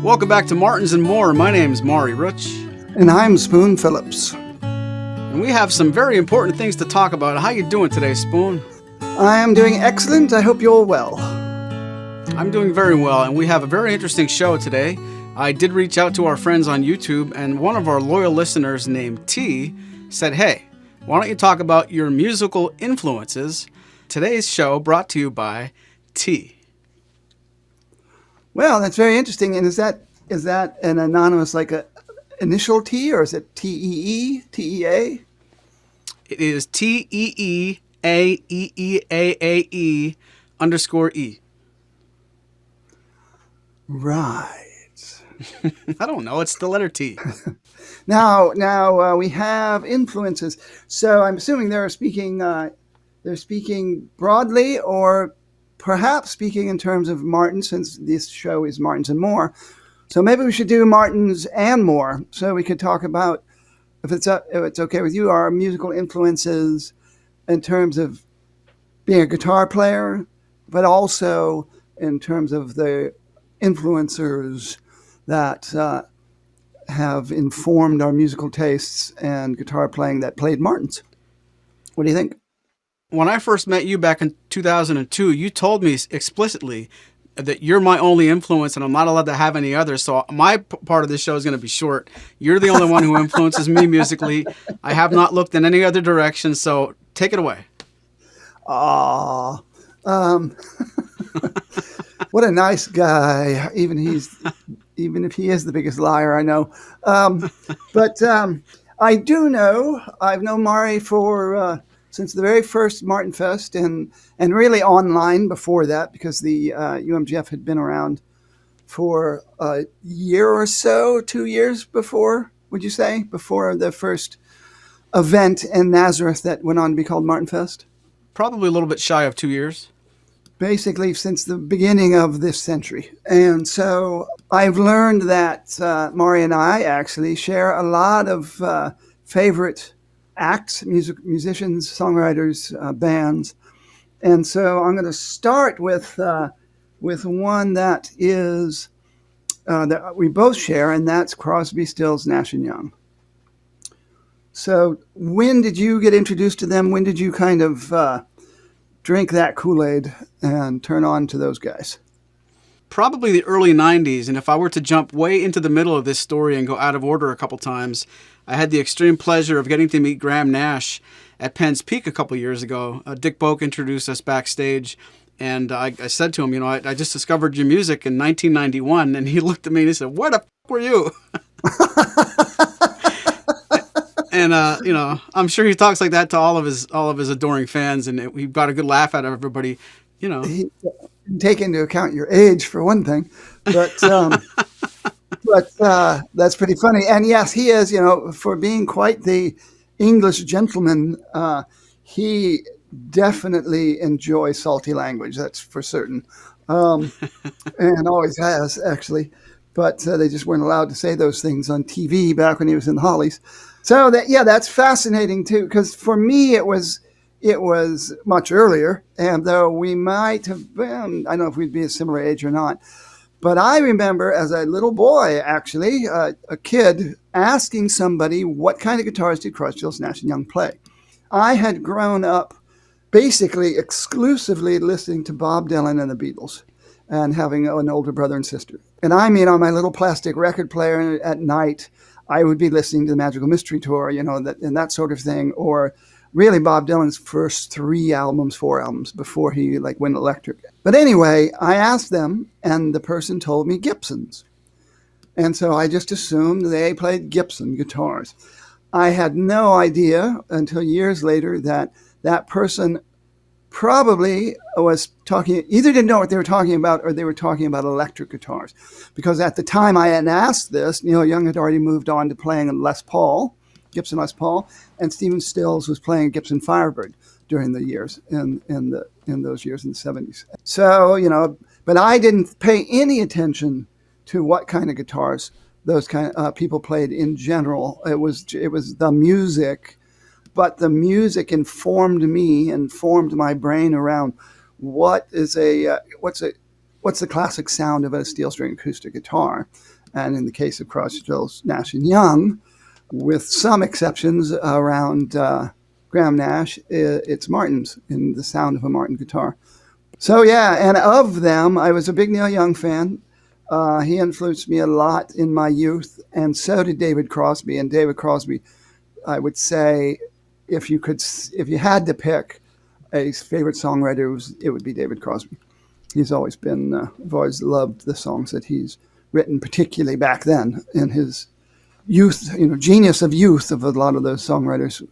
Welcome back to Martins and More. My name's Maury Rutch. And I'm Spoon Phillips. And we have some very important things to talk about. How you doing today, Spoon? I am doing excellent. I hope you're well. I'm doing very well, and we have a very interesting show today. I did reach out to our friends on YouTube, and one of our loyal listeners named T said, hey, why don't you talk about your musical influences? Today's show brought to you by T. Well, that's very interesting. And is that an anonymous, like a initial T, or is it T-E-E, T-E-A? It is T-E-E-A-E-E-A-A-E _E. Right. I don't know. It's the letter T. Now we have influences. So I'm assuming they're speaking broadly, or perhaps speaking in terms of Martin, since this show is Martins and More. So maybe we should do Martins and More, so we could talk about, if it's okay with you, our musical influences in terms of being a guitar player, but also in terms of the influencers that have informed our musical tastes and guitar playing that played Martins. What do you think? When I first met you back in 2002, you told me explicitly that you're my only influence and I'm not allowed to have any others. So my part of this show is going to be short. You're the only one who influences me musically. I have not looked in any other direction. So take it away. Aw. What a nice guy. Even if he is the biggest liar I know. But I do know, I've known Maury for since the very first Martin Fest, and really online before that, because the UMGF had been around for a year or so, 2 years before, would you say, before the first event in Nazareth that went on to be called Martin Fest? Probably a little bit shy of 2 years. Basically since the beginning of this century. And so I've learned that Maury and I actually share a lot of favorite acts, musicians, songwriters, bands. And so I'm going to start with one that is that we both share, and that's Crosby, Stills, Nash and Young. So when did you get introduced to them? When did you kind of drink that Kool-Aid and turn on to those guys? Probably the early 90s. And if I were to jump way into the middle of this story and go out of order a couple times, I had the extreme pleasure of getting to meet Graham Nash at Penn's Peak a couple years ago. Dick Boak introduced us backstage, and I said to him, I just discovered your music in 1991. And he looked at me and he said, where the f*** were you? And, I'm sure he talks like that to all of his adoring fans, and we got a good laugh out of everybody, He didn't take into account your age, for one thing, but that's pretty funny. And yes, he is, for being quite the English gentleman, he definitely enjoys salty language, that's for certain, and always has, actually. But they just weren't allowed to say those things on TV back when he was in the Hollies. So that's fascinating too, because for me it was much earlier, and though we might have been, I don't know if we'd be a similar age or not, but I remember as a little boy, actually, a kid asking somebody what kind of guitars did Crosby, Stills, Nash and Young play. I had grown up basically exclusively listening to Bob Dylan and the Beatles, and having an older brother and sister. And I mean, on my little plastic record player at night, I would be listening to the Magical Mystery Tour, and that sort of thing, or really Bob Dylan's first 4 albums before he went electric. But anyway, I asked them, and the person told me Gibsons. And so I just assumed they played Gibson guitars. I had no idea until years later that that person probably was either didn't know what they were talking about, or they were talking about electric guitars. Because at the time I had asked this, Neil Young had already moved on to playing a Gibson Les Paul, and Stephen Stills was playing a Gibson Firebird during the years, in those years in the 70s. So, but I didn't pay any attention to what kind of guitars those kind of people played in general. It was the music. But the music informed my brain around what's the classic sound of a steel string acoustic guitar, and in the case of Crosby, Stills, Nash and Young, with some exceptions around Graham Nash, it's Martin's in the sound of a Martin guitar. So yeah, and of them, I was a big Neil Young fan. He influenced me a lot in my youth, and so did David Crosby. And David Crosby, I would say, if you had to pick a favorite songwriter, it would be David Crosby. He's always been, I've always loved the songs that he's written, particularly back then in his youth, genius of youth of a lot of those songwriters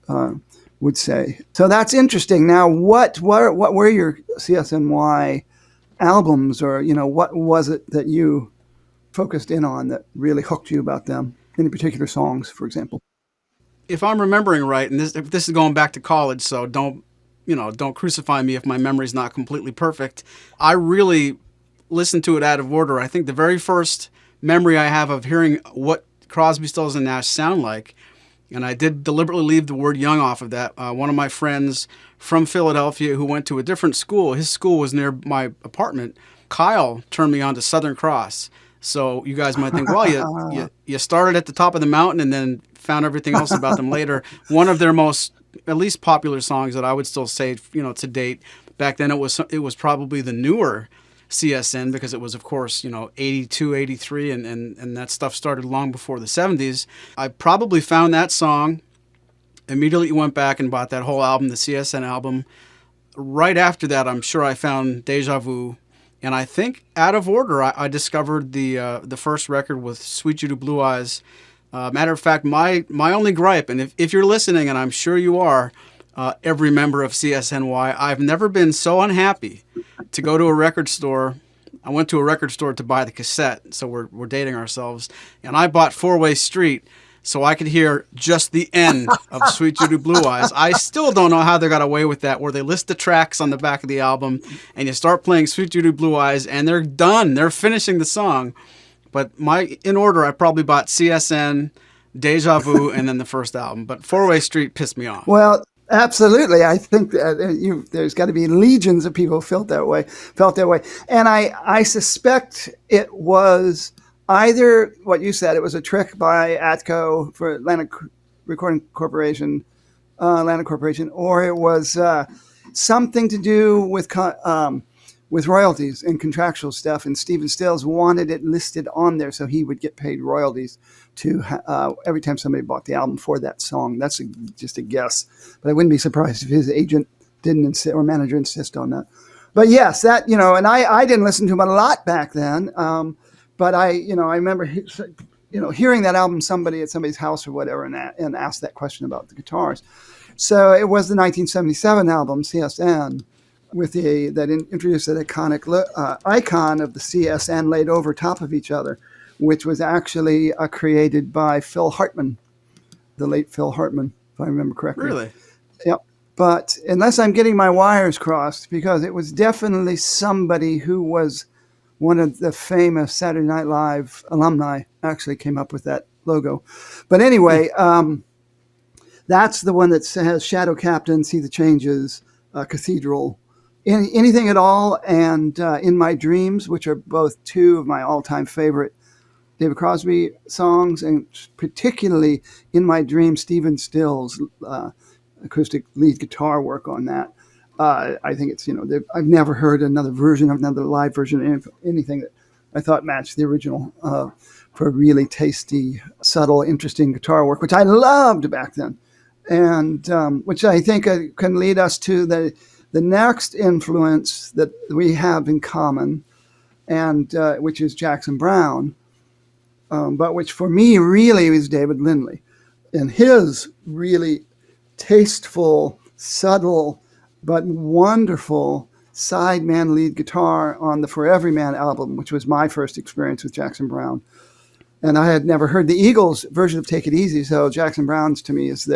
would say. So that's interesting. Now, what were your CSNY albums, or what was it that you focused in on that really hooked you about them? Any particular songs, for example? If I'm remembering right, and this is going back to college, so don't crucify me if my memory's not completely perfect. I really listened to it out of order. I think the very first memory I have of hearing what Crosby, Stills, and Nash sound like, and I did deliberately leave the word young off of that. One of my friends from Philadelphia who went to a different school, his school was near my apartment, Kyle turned me on to Southern Cross. So you guys might think, well, you started at the top of the mountain and then found everything else about them later. One of their most, at least popular songs that I would still say, to date, back then it was probably the newer CSN, because it was, of course, 82, 83, and that stuff started long before the 70s. I probably found that song, immediately went back and bought that whole album, the CSN album. Right after that, I'm sure I found Deja Vu. And I think out of order, I discovered the first record with Sweet Judy Blue Eyes. Matter of fact, my only gripe, and if you're listening, and I'm sure you are, every member of CSNY, I've never been so unhappy to go to a record store. I went to a record store to buy the cassette, so we're dating ourselves, and I bought Four-Way Street so I could hear just the end of Sweet Judy Blue Eyes. I still don't know how they got away with that, where they list the tracks on the back of the album, and you start playing Sweet Judy Blue Eyes, and they're done. They're finishing the song. But in order, I probably bought CSN, Deja Vu, and then the first album. But Four-Way Street pissed me off. Well, absolutely. I think that there's got to be legions of people who felt that way. And I suspect it was either what you said, it was a trick by Atco for Atlantic Recording Corporation, or it was something to do with royalties and contractual stuff. And Stephen Stills wanted it listed on there so he would get paid royalties to every time somebody bought the album for that song. That's just a guess, but I wouldn't be surprised if his agent didn't insist, or manager insist on that. But yes, that, and I didn't listen to him a lot back then. But I remember, hearing that album, somebody at somebody's house or whatever, and asked that question about the guitars. So it was the 1977 album, CSN, that introduced that iconic icon of the CSN laid over top of each other, which was actually created by Phil Hartman, the late Phil Hartman, if I remember correctly. Really? Yep. But unless I'm getting my wires crossed, because it was definitely somebody who was one of the famous Saturday Night Live alumni actually came up with that logo. But anyway, that's the one that has Shadow Captain, See the Changes, Cathedral, anything at all, and In My Dreams, which are both two of my all-time favorite David Crosby songs, and particularly In My Dreams, Stephen Stills' acoustic lead guitar work on that. I think it's, I've never heard another live version of anything that I thought matched the original for really tasty, subtle, interesting guitar work, which I loved back then. And which I think can lead us to the next influence that we have in common, and which is Jackson Browne, but which for me really is David Lindley, and his really tasteful, subtle, but wonderful sideman lead guitar on the For Every Man album, which was my first experience with Jackson Browne. And I had never heard the Eagles' version of Take It Easy, so Jackson Browne's to me is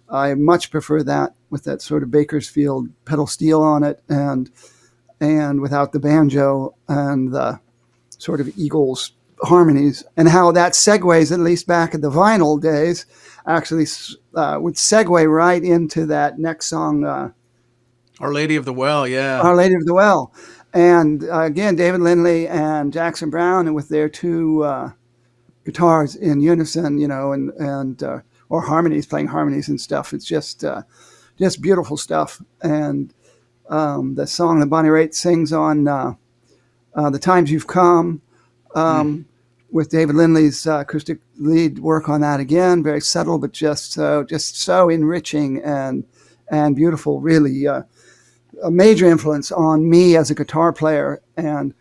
I much prefer that, with that sort of Bakersfield pedal steel on it, and without the banjo and the sort of Eagles harmonies, and how that segues, at least back in the vinyl days, actually would segue right into that next song, Our Lady of the Well, yeah. Our Lady of the Well. And again, David Lindley and Jackson Browne, and with their two guitars in unison, and or harmonies, playing harmonies and stuff. It's just beautiful stuff. And the song that Bonnie Raitt sings on "The Times You've Come," Mm. with David Lindley's acoustic lead work on that again, very subtle, but just so enriching and beautiful. Really, a major influence on me as a guitar player. And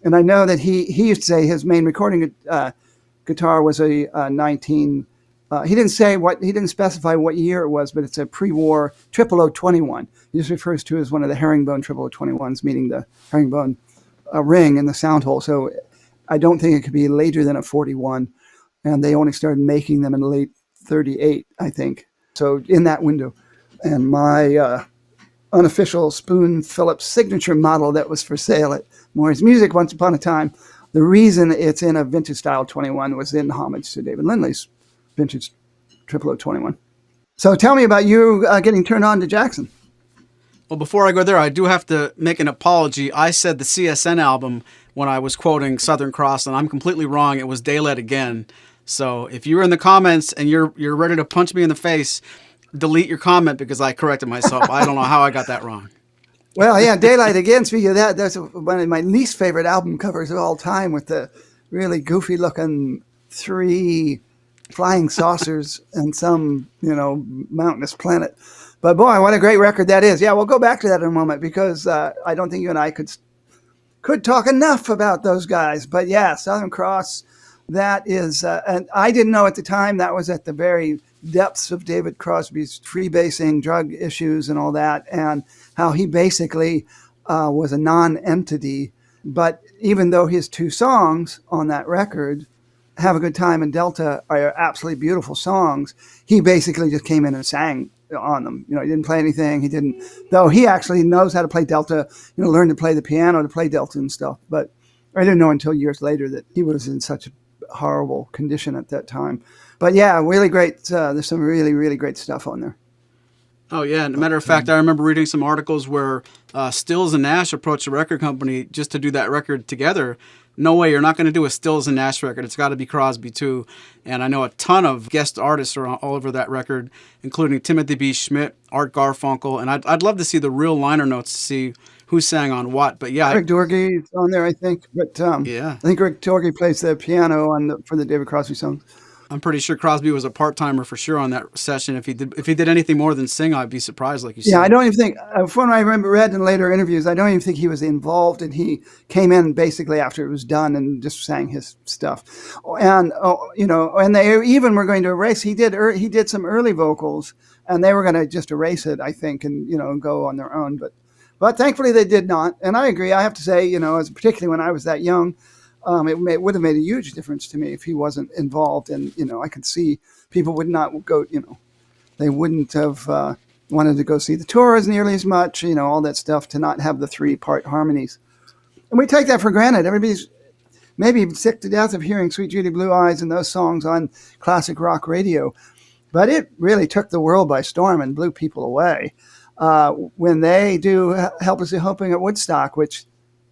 I know that he used to say his main recording guitar was a 19. He didn't specify what year it was, but it's a pre-war 0021. He just refers to it as one of the herringbone 0021s, meaning the herringbone ring in the sound hole. So I don't think it could be later than a 41. And they only started making them in the late 38, I think. So in that window. And my unofficial Spoon Phillips signature model that was for sale at Maury's Music once upon a time, the reason it's in a vintage style 21 was in homage to David Lindley's vintage 0021. So tell me about you getting turned on to Jackson. Well, before I go there, I do have to make an apology. I said the CSN album when I was quoting Southern Cross, and I'm completely wrong. It was Daylight Again. So if you're in the comments and you're ready to punch me in the face, delete your comment because I corrected myself. I don't know how I got that wrong. Well, yeah, Daylight Again, speaking of that, that's one of my least favorite album covers of all time, with the really goofy looking 3 flying saucers and some, mountainous planet. But boy, what a great record that is. Yeah, we'll go back to that in a moment, because I don't think you and I could talk enough about those guys. But yeah, Southern Cross, that is, and I didn't know at the time that was at the very depths of David Crosby's freebasing, drug issues and all that, and how he basically was a non-entity. But even though his 2 songs on that record, Have a Good Time and Delta, are absolutely beautiful songs, he basically just came in and sang on them. He didn't play anything. He didn't, though he actually knows how to play Delta, learned to play the piano to play Delta and stuff. But I didn't know until years later that he was in such a horrible condition at that time. But yeah, really great. There's some really, really great stuff on there. Oh, yeah. And a matter of fact, I remember reading some articles where Stills and Nash approached a record company just to do that record together. No way, you're not going to do a Stills and Nash record. It's got to be Crosby, too. And I know a ton of guest artists are all over that record, including Timothy B. Schmidt, Art Garfunkel. And I'd love to see the real liner notes to see who sang on what. But yeah. Rick Dorgy on there, I think. But yeah. I think Rick Dorgy plays the piano for the David Crosby songs. I'm pretty sure Crosby was a part-timer for sure on that session. If he did anything more than sing, I'd be surprised, like you said. Yeah, I don't even think, from what I read in later interviews, I don't even think he was involved, and he came in basically after it was done and just sang his stuff. And and they even were going to erase. He did some early vocals, and they were going to just erase it, I think, and go on their own. But thankfully they did not. And I agree. I have to say, as particularly when I was that young, it would have made a huge difference to me if he wasn't involved. And, I could see people would not go, they wouldn't have wanted to go see the tours nearly as much, all that stuff, to not have the 3-part harmonies. And we take that for granted. Everybody's maybe sick to death of hearing Sweet Judy Blue Eyes and those songs on classic rock radio. But it really took the world by storm and blew people away. When they do Helplessly Hoping at Woodstock, which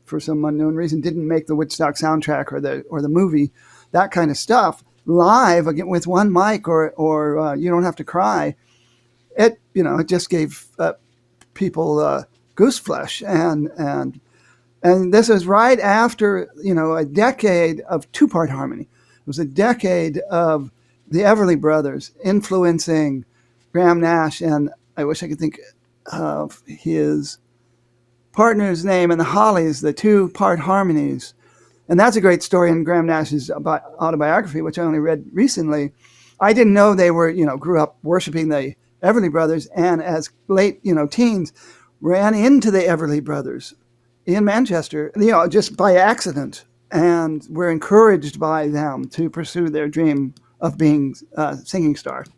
for some unknown reason didn't make the Woodstock soundtrack or the movie, that kind of stuff, live again with one mic or You Don't Have to Cry, it just gave people goose flesh, and this was right after a decade of 2-part harmony. It was a decade of the Everly Brothers influencing Graham Nash, and I wish I could think of his partner's name, and the Hollies, the 2-part harmonies. And that's a great story in Graham Nash's autobiography, which I only read recently. I didn't know they were, grew up worshiping the Everly Brothers, and as late, teens, ran into the Everly Brothers in Manchester, just by accident, and were encouraged by them to pursue their dream of being singing stars.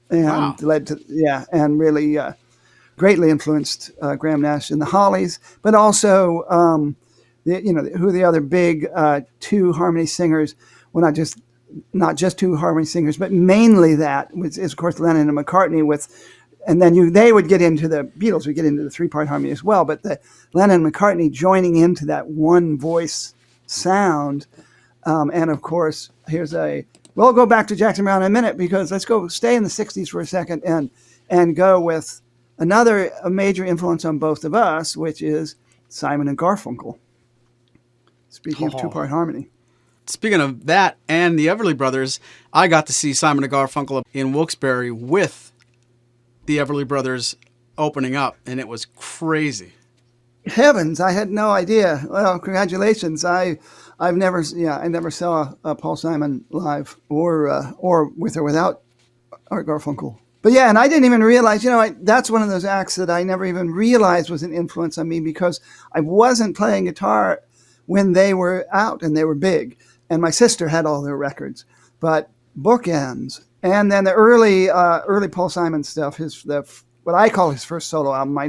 And Wow. led to, and really greatly influenced Graham Nash and the Hollies, but also who the other big 2 harmony singers. Well, not just 2 harmony singers, but mainly that is of course Lennon and McCartney and then they would get into the Beatles would get into the 3-part harmony as well. But the Lennon and McCartney joining into that one voice sound, and of course here's a We'll go back to Jackson Browne in a minute because let's go stay in the 60s for a second and go with another major influence on both of us, which is Simon and Garfunkel. Speaking of two-part harmony. Speaking of that and the Everly Brothers, I got to see Simon and Garfunkel in Wilkes-Barre with the Everly Brothers opening up, and it was crazy. Heavens, I had no idea. Well, congratulations. I never saw Paul Simon live or with or without Art Garfunkel. But yeah, and I didn't even realize, that's one of those acts that I never even realized was an influence on me because I wasn't playing guitar when they were out and they were big. And my sister had all their records. But Bookends, and then the early Paul Simon stuff, what I call his first solo album. I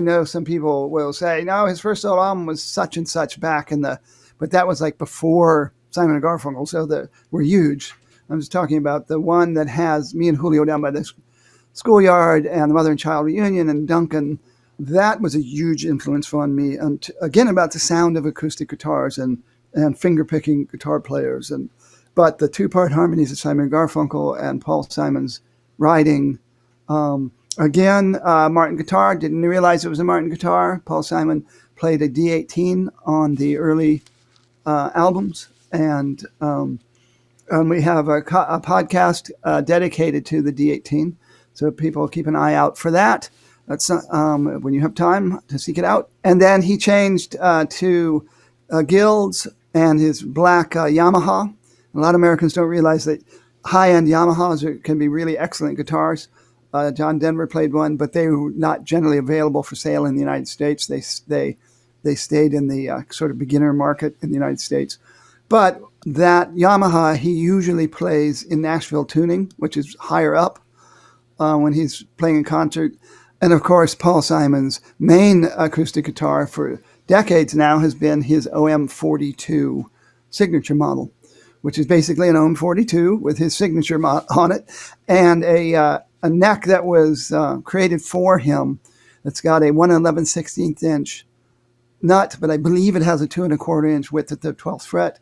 know some people will say, no, his first solo album was such and such but that was like before Simon and Garfunkel, so were huge. I'm just talking about the one that has me and Julio down by the schoolyard and the Mother and Child Reunion and Duncan. That was a huge influence on me. And again, about the sound of acoustic guitars and finger-picking guitar players. But the two-part harmonies of Simon and Garfunkel and Paul Simon's writing. Again, Martin guitar. Didn't realize it was a Martin guitar. Paul Simon played a D18 on the early albums. And we have a podcast dedicated to the D18. So people keep an eye out for that. That's when you have time to seek it out. And then he changed to Guilds and his black Yamaha. A lot of Americans don't realize that high-end Yamahas can be really excellent guitars. John Denver played one, but they were not generally available for sale in the United States. They stayed in the sort of beginner market in the United States. But that Yamaha he usually plays in Nashville tuning, which is higher up when he's playing in concert. And of course, Paul Simon's main acoustic guitar for decades now has been his OM42 signature model, which is basically an OM42 with his signature on it and a neck that was created for him. It's got a 1/11/16 inch nut, but I believe it has a 2 1/4 inch width at the 12th fret.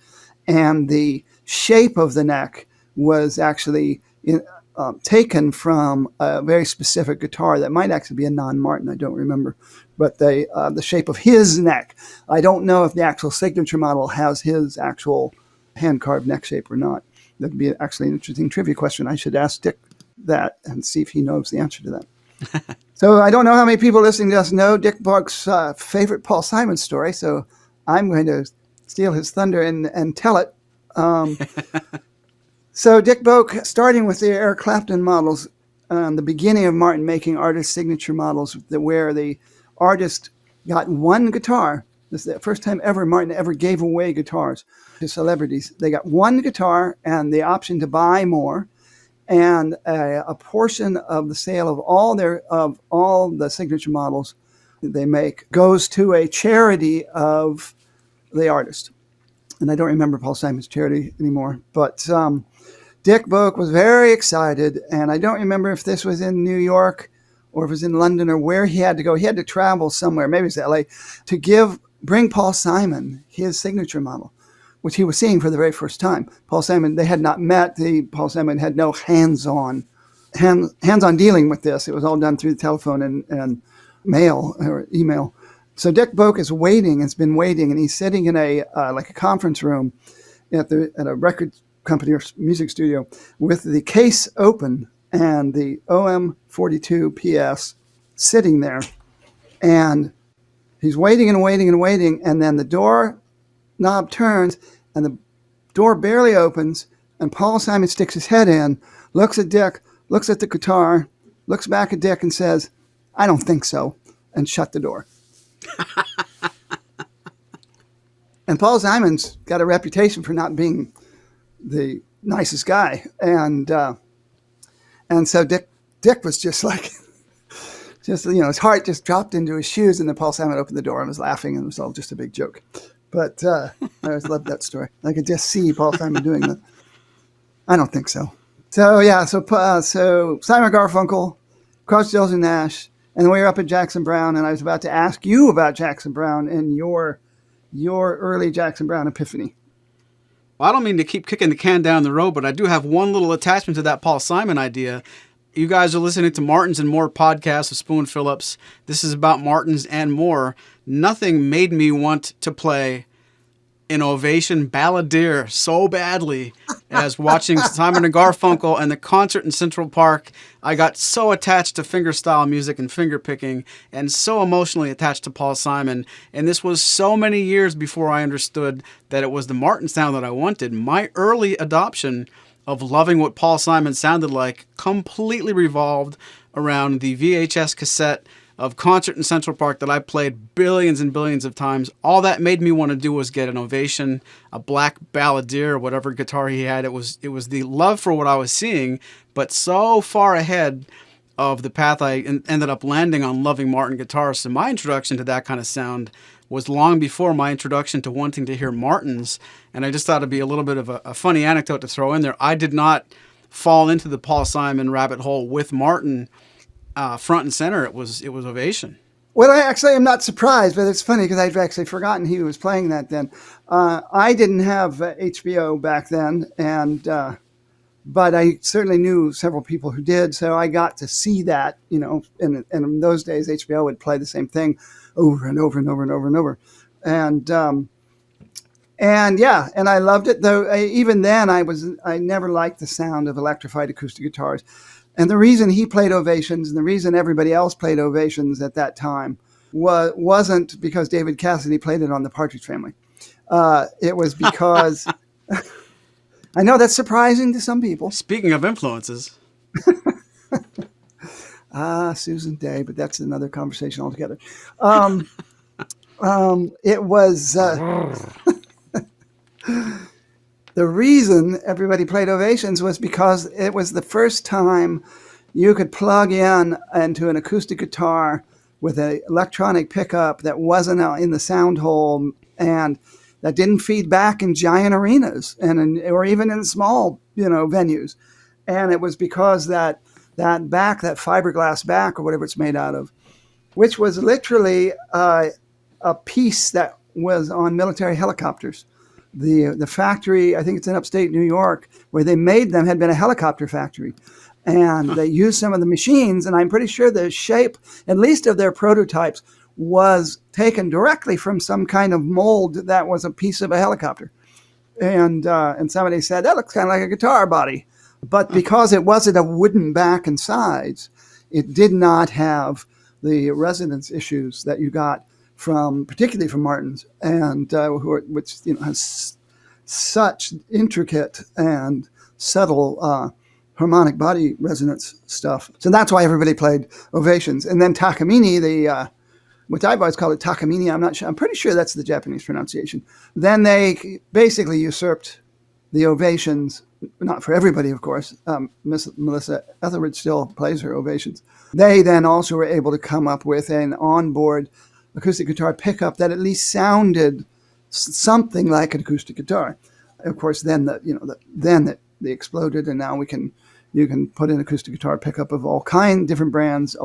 And the shape of the neck was actually taken from a very specific guitar that might actually be a non-Martin. I don't remember. But the shape of his neck. I don't know if the actual signature model has his actual hand-carved neck shape or not. That'd be actually an interesting trivia question. I should ask Dick that and see if he knows the answer to that. So I don't know how many people listening to us know Dick Boak's favorite Paul Simon story, so I'm going to steal his thunder and tell it. So Dick Boak, starting with the Eric Clapton models, the beginning of Martin making artist signature models where the artist got one guitar. This is the first time ever Martin ever gave away guitars to celebrities. They got one guitar and the option to buy more, and a portion of the sale of all the signature models they make goes to a charity of the artist. And I don't remember Paul Simon's charity anymore, but Dick Boak was very excited, and I don't remember if this was in New York or if it was in London or where he had to go. He had to travel somewhere, maybe it was LA, to bring Paul Simon his signature model, which he was seeing for the very first time. Paul Simon, they had not met. Paul Simon had no hands-on dealing with this. It was all done through the telephone and mail or email. So Dick Boak is waiting, has been waiting, and he's sitting in a conference room at a record company or music studio with the case open and the OM42 PS sitting there. And he's waiting and waiting and waiting, and then the door knob turns, and the door barely opens, and Paul Simon sticks his head in, looks at Dick, looks at the guitar, looks back at Dick and says, "I don't think so," and shut the door. And Paul Simon's got a reputation for not being the nicest guy, and so Dick was just like, his heart just dropped into his shoes, and then Paul Simon opened the door and was laughing, and it was all just a big joke. But I always loved that story. I could just see Paul Simon doing that. I don't think so. So yeah, so Simon Garfunkel, Crosby, Stills and Nash, and then we were up at Jackson Browne, and I was about to ask you about Jackson Browne and your early Jackson Browne epiphany. Well, I don't mean to keep kicking the can down the road, but I do have one little attachment to that Paul Simon idea. You guys are listening to Martins and More podcast with Spoon Phillips. This is about Martins and more. Nothing made me want to play an Ovation balladeer so badly as watching Simon and Garfunkel and the concert in Central Park. I got so attached to fingerstyle music and finger picking and so emotionally attached to Paul Simon. And this was so many years before I understood that it was the Martin sound that I wanted. My early adoption of loving what Paul Simon sounded like completely revolved around the VHS cassette of Concert in Central Park that I played billions and billions of times. All that made me want to do was get an Ovation, a black balladeer, or whatever guitar he had. It was the love for what I was seeing, but so far ahead of the path I ended up landing on loving Martin guitars. So my introduction to that kind of sound was long before my introduction to wanting to hear Martins. And I just thought it'd be a little bit of a funny anecdote to throw in there. I did not fall into the Paul Simon rabbit hole with Martin front and center. It was Ovation. Well, I actually am not surprised, but it's funny because I've actually forgotten he was playing that then. I didn't have HBO back then, and but I certainly knew several people who did, so I got to see that. And in those days, HBO would play the same thing over and over and over and over and over, and yeah, and I loved it. Though even then, I never liked the sound of electrified acoustic guitars. And the reason he played Ovations and the reason everybody else played Ovations at that time wasn't because David Cassidy played it on the Partridge Family. It was because, I know that's surprising to some people. Speaking of influences. Susan Day, but that's another conversation altogether. It was... The reason everybody played Ovations was because it was the first time you could plug into an acoustic guitar with an electronic pickup that wasn't out in the sound hole and that didn't feed back in giant arenas or even in small, venues. And it was because that fiberglass back or whatever it's made out of, which was literally a piece that was on military helicopters. The factory, I think it's in upstate New York, where they made them had been a helicopter factory. And they used some of the machines, and I'm pretty sure the shape, at least of their prototypes, was taken directly from some kind of mold that was a piece of a helicopter. And somebody said, that looks kind of like a guitar body. But because it wasn't a wooden back and sides, it did not have the resonance issues that you got particularly from Martins, and which has such intricate and subtle harmonic body resonance stuff. So that's why everybody played Ovations. And then Takamine, which I've always called it Takamine, I'm not sure. I'm pretty sure that's the Japanese pronunciation. Then they basically usurped the Ovations, not for everybody, of course. Miss Melissa Etheridge still plays her Ovations. They then also were able to come up with an onboard acoustic guitar pickup that at least sounded something like an acoustic guitar. Of course, then they exploded, and now you can put an acoustic guitar pickup of all kinds of different brands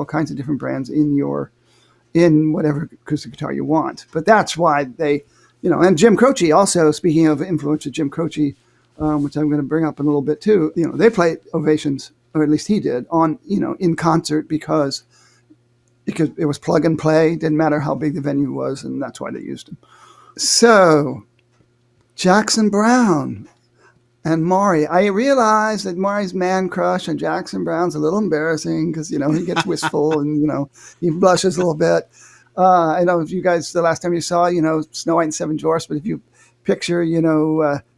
in whatever acoustic guitar you want. But that's why they, and Jim Croce also, speaking of influence of Jim Croce, which I'm going to bring up in a little bit too, they played Ovations, or at least he did, in concert because it was plug and play, didn't matter how big the venue was, and that's why they used him. So, Jackson Browne and Maury. I realize that Maury's man crush on Jackson Browne's a little embarrassing because, he gets wistful and, he blushes a little bit. I know if you guys, the last time you saw, Snow White and Seven Dwarfs, but if you picture,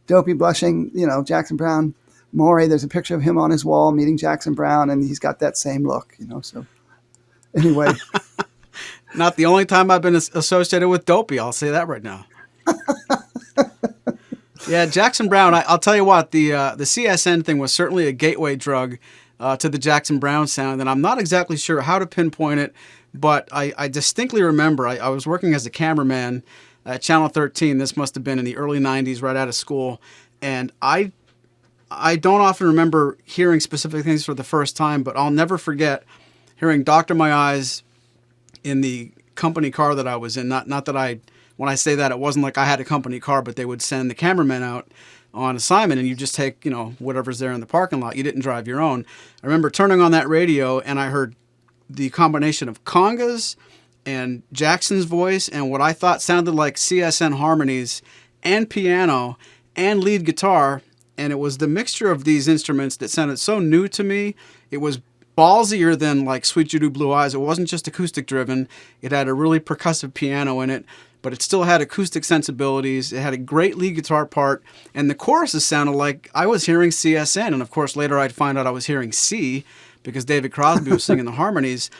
Dopey blushing, Jackson Browne, Maury, there's a picture of him on his wall meeting Jackson Browne, and he's got that same look, so... Anyway. Not the only time I've been associated with Dopey, I'll say that right now. Yeah, Jackson Browne, I'll tell you what, the CSN thing was certainly a gateway drug to the Jackson Browne sound, and I'm not exactly sure how to pinpoint it, but I distinctly remember I was working as a cameraman at Channel 13. This must have been in the early 90s, right out of school, and I don't often remember hearing specific things for the first time, but I'll never forget hearing Doctor My Eyes in the company car that I was in. Not that when I say that, it wasn't like I had a company car, but they would send the cameraman out. on assignment, and you just take, whatever's there in the parking lot. You didn't drive your own. I remember turning on that radio, and I heard the combination of congas and Jackson's voice and what I thought sounded like CSN harmonies and piano and lead guitar. And it was the mixture of these instruments that sounded so new to me. It was ballsier than like Sweet Judy Blue Eyes. It wasn't just acoustic driven. It had a really percussive piano in it, but it still had acoustic sensibilities. It had a great lead guitar part, and the choruses sounded like I was hearing CSN. And of course, later I'd find out I was hearing C because David Crosby was singing the harmonies.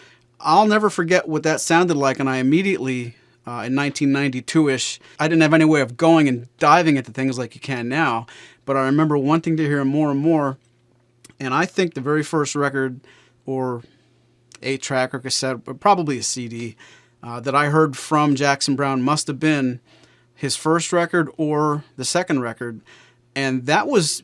I'll never forget what that sounded like, and I immediately, in 1992-ish, I didn't have any way of going and diving into things like you can now, but I remember wanting to hear more and more. And I think the very first record, or 8-track or cassette, but probably a CD, that I heard from Jackson Browne must have been his first record or the second record. And it was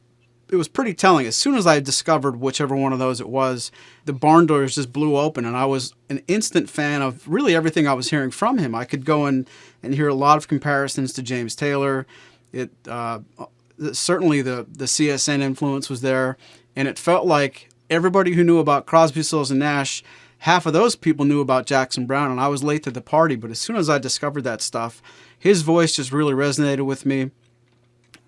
pretty telling. As soon as I discovered whichever one of those it was, the barn doors just blew open, and I was an instant fan of really everything I was hearing from him. I could go and hear a lot of comparisons to James Taylor. Certainly the CSN influence was there, and it felt like everybody who knew about Crosby, Stills, and Nash, half of those people knew about Jackson Browne, and I was late to the party. But as soon as I discovered that stuff, his voice just really resonated with me.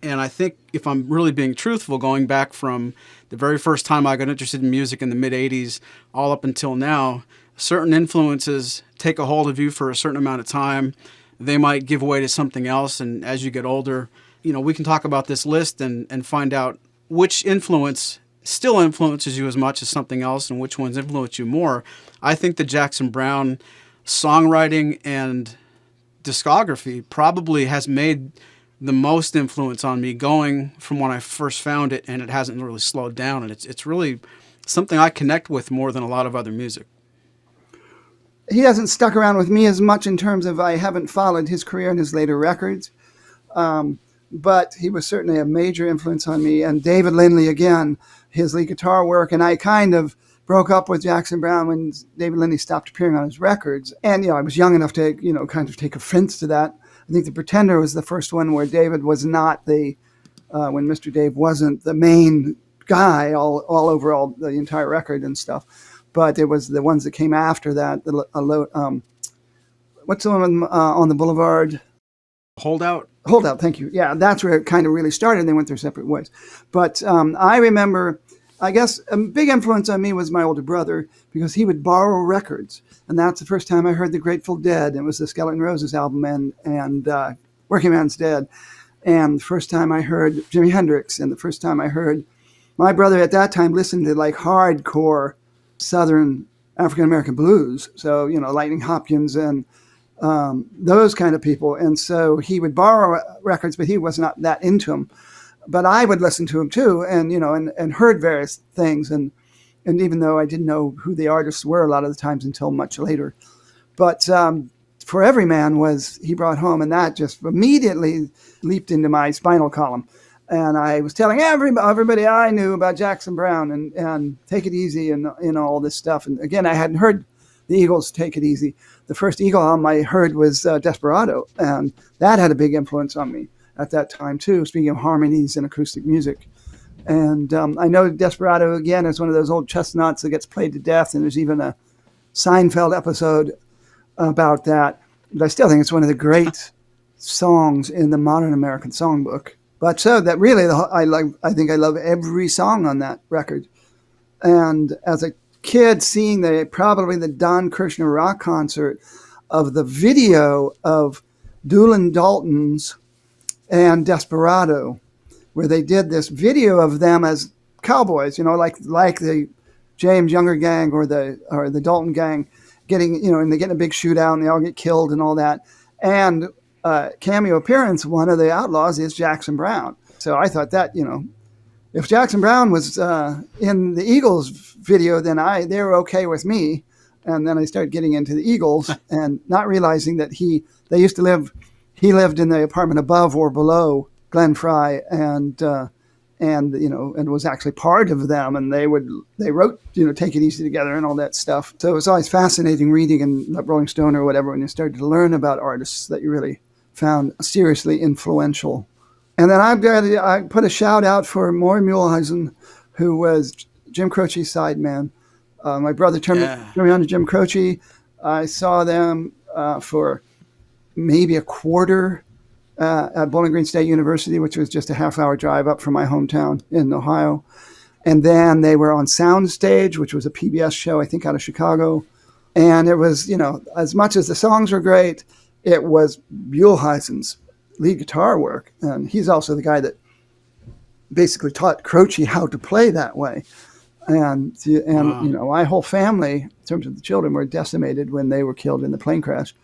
And I think if I'm really being truthful, going back from the very first time I got interested in music in the mid-'80s all up until now, certain influences take a hold of you for a certain amount of time. They might give way to something else, and as you get older, we can talk about this list and find out which influence still influences you as much as something else and which ones influence you more. I think the Jackson Browne songwriting and discography probably has made the most influence on me going from when I first found it, and it hasn't really slowed down. And it's really something I connect with more than a lot of other music. He hasn't stuck around with me as much in terms of I haven't followed his career and his later records. But he was certainly a major influence on me. And David Lindley, again, his lead guitar work. And I kind of broke up with Jackson Browne when David Lindley stopped appearing on his records. And, I was young enough to, kind of take offense to that. I think The Pretender was the first one where David was not when Mr. Dave wasn't the main guy all over the entire record and stuff. But it was the ones that came after that. What's the one on the Boulevard? Holdout, thank you. Yeah, that's where it kind of really started. They went their separate ways. But I remember, I guess a big influence on me was my older brother, because he would borrow records. And that's the first time I heard the Grateful Dead. It was the Skeleton Roses album and Working Man's Dead. And the first time I heard Jimi Hendrix. And the first time I heard, my brother at that time listened to like hardcore Southern African-American blues. So, Lightning Hopkins and those kind of people. And so he would borrow records, but he was not that into them. But I would listen to him too, and and heard various things, and even though I didn't know who the artists were a lot of the times until much later. But For Every Man he brought home, and that just immediately leaped into my spinal column. And I was telling everybody I knew about Jackson Browne and Take It Easy and all this stuff. And again, I hadn't heard the Eagles' Take It Easy. The first Eagle album I heard was Desperado, and that had a big influence on me at that time too, speaking of harmonies and acoustic music. And I know Desperado, again, is one of those old chestnuts that gets played to death, and there's even a Seinfeld episode about that. But I still think it's one of the great songs in the modern American songbook. But so that really, I think I love every song on that record. And as a kid, seeing probably the Don Kirshner rock concert of the video of Doolin Dalton's and Desperado, where they did this video of them as cowboys, like the James Younger gang or the Dalton gang getting, and they get in a big shootout and they all get killed and all that. And cameo appearance, one of the outlaws is Jackson Browne. So I thought that, if Jackson Browne was in the Eagles video, then they were okay with me. And then I started getting into the Eagles and not realizing that he lived in the apartment above or below Glenn Frey and was actually part of them. And they wrote, Take It Easy together and all that stuff. So it was always fascinating reading in Rolling Stone or whatever when you started to learn about artists that you really found seriously influential And then I put a shout out for Maury Muehlhausen, who was Jim Croce's sideman. My brother Yeah. turned me on to Jim Croce. I saw them for maybe a quarter at Bowling Green State University, which was just a half-hour drive up from my hometown in Ohio. And then they were on Soundstage, which was a PBS show, I think, out of Chicago. And it was, as much as the songs were great, it was Muehlhausen's lead guitar work. And he's also the guy that basically taught Croce how to play that way. And Wow. my whole family, in terms of the children, were decimated when they were killed in the plane crash.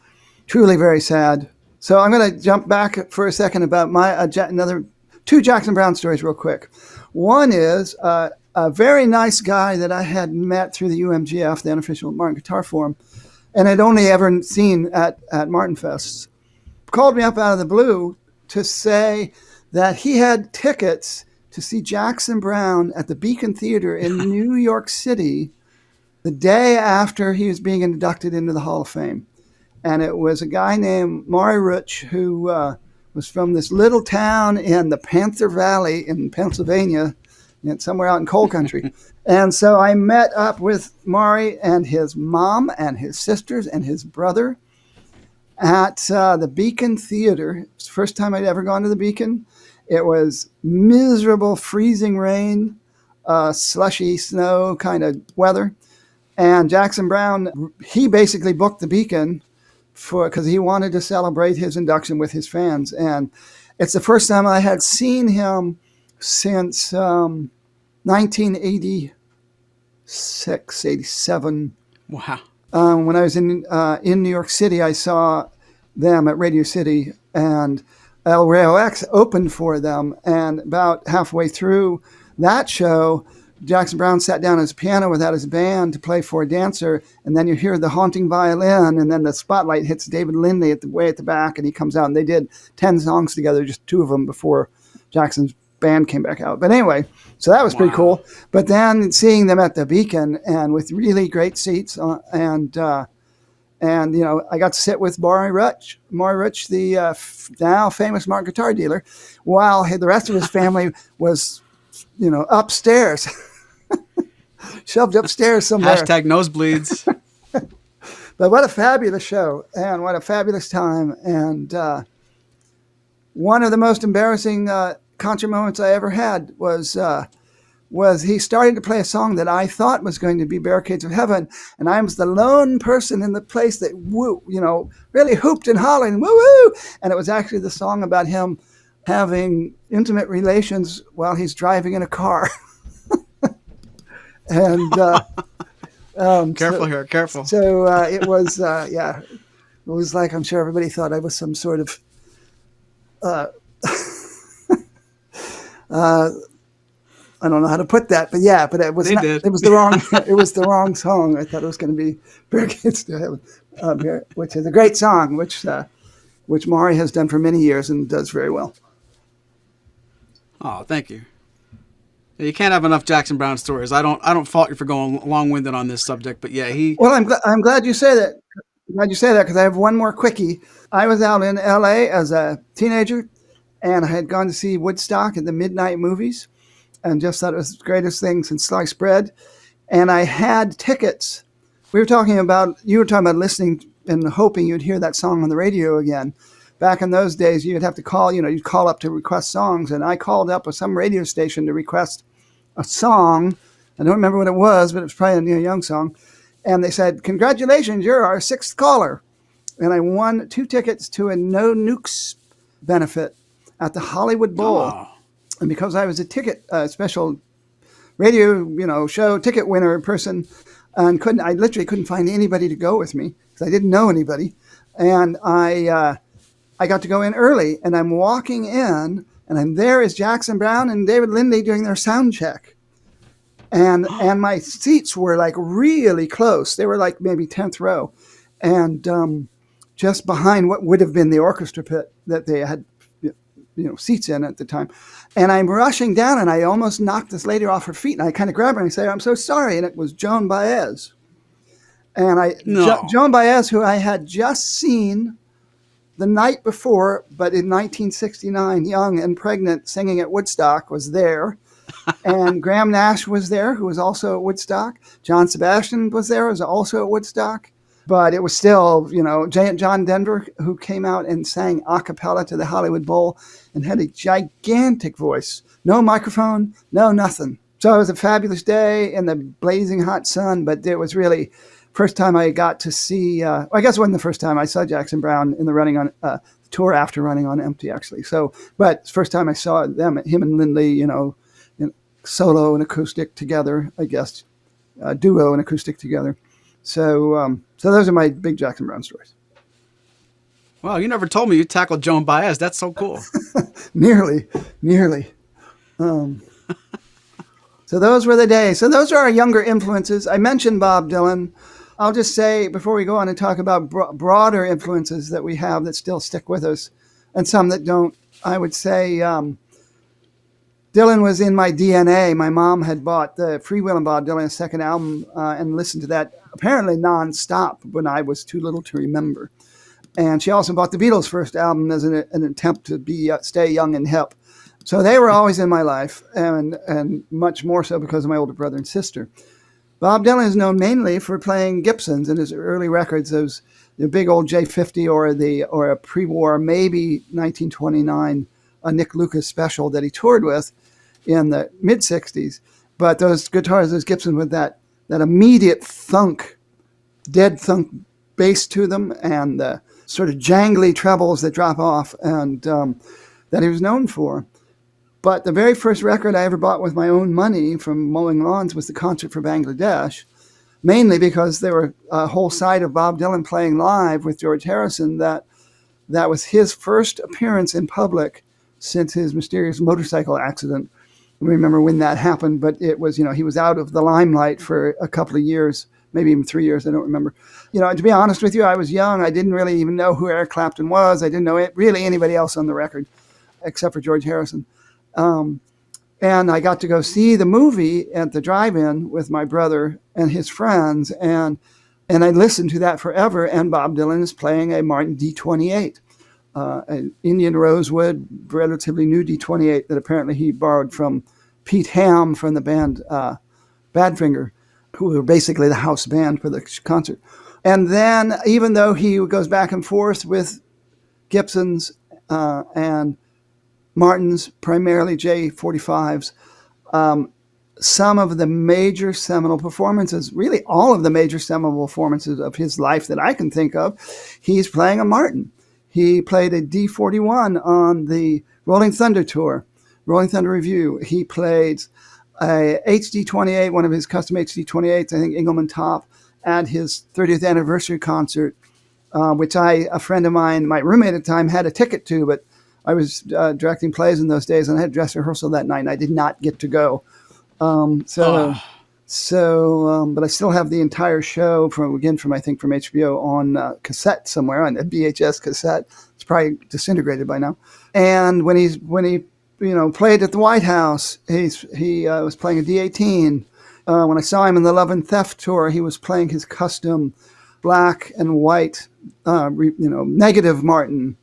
Truly very sad. So I'm going to jump back for a second about my another two Jackson Browne stories real quick. One is a very nice guy that I had met through the UMGF, the unofficial Martin Guitar Forum, and had only ever seen at Martin Fests, called me up out of the blue to say that he had tickets to see Jackson Browne at the Beacon Theater in New York City the day after he was being inducted into the Hall of Fame. And it was a guy named Maury Rutch who was from this little town in the Panther Valley in Pennsylvania, somewhere out in coal country. And so I met up with Maury and his mom and his sisters and his brother at the Beacon Theater. It was the first time I'd ever gone to the Beacon. It was miserable, freezing rain, slushy snow kind of weather. And Jackson Browne, he basically booked the Beacon because he wanted to celebrate his induction with his fans. And it's the first time I had seen him since 1986, 87. Wow. When I was in New York City, I saw them at Radio City, and El Rayo X opened for them. And about halfway through that show, Jackson Browne sat down at his piano without his band to play for a dancer, and then you hear the haunting violin, and then the spotlight hits David Lindley way at the back, and he comes out, and they did 10 songs together, just two of them before Jackson's band came back out. But anyway, so that was pretty cool. But then seeing them at the Beacon and with really great seats, and I got to sit with Maury Rutch, the now famous Martin guitar dealer, while the rest of his family was, upstairs. Shoved upstairs somewhere. Hashtag nosebleeds. But what a fabulous show, and what a fabulous time. And one of the most embarrassing concert moments I ever had was he started to play a song that I thought was going to be Barricades of Heaven, and I was the lone person in the place that really hooped and hollered, woo woo, and it was actually the song about him having intimate relations while he's driving in a car. And Careful here, careful. So it was, it was like, I'm sure everybody thought I was some sort of I don't know how to put that, but it was it was the wrong song. I thought it was going to be Barricades to Heaven, which is a great song, which Maury has done for many years and does very well. Oh, thank you. You can't have enough Jackson Browne stories. I don't fault you for going long-winded on this subject, but yeah, Well, I'm glad you say that. Because I have one more quickie. I was out in L.A. as a teenager, and I had gone to see Woodstock at the midnight movies, and just thought it was the greatest thing since sliced bread. And I had tickets. You were talking about listening and hoping you'd hear that song on the radio again. Back in those days, you'd have to call, you'd call up to request songs. And I called up with some radio station to request a song. I don't remember what it was, but it was probably a Neil Young song. And they said, "Congratulations, you're our sixth caller." And I won 2 tickets to a No Nukes benefit at the Hollywood Bowl. Oh. And because I was a special radio, show ticket winner person, and I literally couldn't find anybody to go with me because I didn't know anybody. And I got to go in early, and I'm walking in, and there is Jackson Browne and David Lindley doing their sound check. And my seats were like really close. They were like maybe 10th row, and just behind what would have been the orchestra pit that they had seats in at the time. And I'm rushing down, and I almost knocked this lady off her feet, and I kind of grab her and I say, "I'm so sorry." And it was Joan Baez. And Joan Baez, who I had just seen the night before, but in 1969, young and pregnant, singing at Woodstock, was there. And Graham Nash was there, who was also at Woodstock. John Sebastian was there, who was also at Woodstock. But it was still, John Denver, who came out and sang a cappella to the Hollywood Bowl and had a gigantic voice. No microphone, no nothing. So it was a fabulous day in the blazing hot sun, but it was really first time I got to see, I guess it wasn't the first time I saw Jackson Browne in the running on tour after running on Empty, actually. So, but first time I saw them, him and Lindley, solo and acoustic together, I guess, duo and acoustic together. So those are my big Jackson Browne stories. Wow, you never told me you tackled Joan Baez. That's so cool. Nearly. So those were the days. So those are our younger influences. I mentioned Bob Dylan. I'll just say, before we go on and talk about broader influences that we have that still stick with us, and some that don't, I would say Dylan was in my DNA. My mom had bought the Free Will and Bob Dylan's second album and listened to that apparently nonstop when I was too little to remember. And she also bought the Beatles' first album as an attempt to stay young and hip. So they were always in my life, and much more so because of my older brother and sister. Bob Dylan is known mainly for playing Gibsons in his early records, those the big old J50 or a pre-war, maybe 1929, a Nick Lucas special that he toured with in the mid-'60s. But those guitars, those Gibsons with that immediate thunk, dead thunk bass to them, and the sort of jangly trebles that drop off, and that he was known for. But the very first record I ever bought with my own money from mowing lawns was the Concert for Bangladesh, mainly because there were a whole side of Bob Dylan playing live with George Harrison that was his first appearance in public since his mysterious motorcycle accident. I remember when that happened, but it was, he was out of the limelight for a couple of years, maybe even 3 years, I don't remember. To be honest with you, I was young. I didn't really even know who Eric Clapton was. I didn't know really anybody else on the record except for George Harrison. And I got to go see the movie at the drive-in with my brother and his friends, and I listened to that forever. And Bob Dylan is playing a Martin D28, an Indian Rosewood, relatively new D28 that apparently he borrowed from Pete Ham from the band Badfinger, who were basically the house band for the concert. And then, even though he goes back and forth with Gibsons and Martins, primarily J45s, some of the major seminal performances, really all of the major seminal performances of his life that I can think of, he's playing a Martin. He played a D41 on the Rolling Thunder tour, Rolling Thunder Review. He played a HD28, one of his custom HD28s, I think Engelman Top, at his 30th anniversary concert, which a friend of mine, my roommate at the time, had a ticket to, but I was directing plays in those days, and I had dress rehearsal that night, and I did not get to go. But I still have the entire show from HBO on cassette somewhere, on a VHS cassette. It's probably disintegrated by now. And when he played at the White House, he was playing a D18. When I saw him in the Love and Theft tour, he was playing his custom black and white, negative Martin.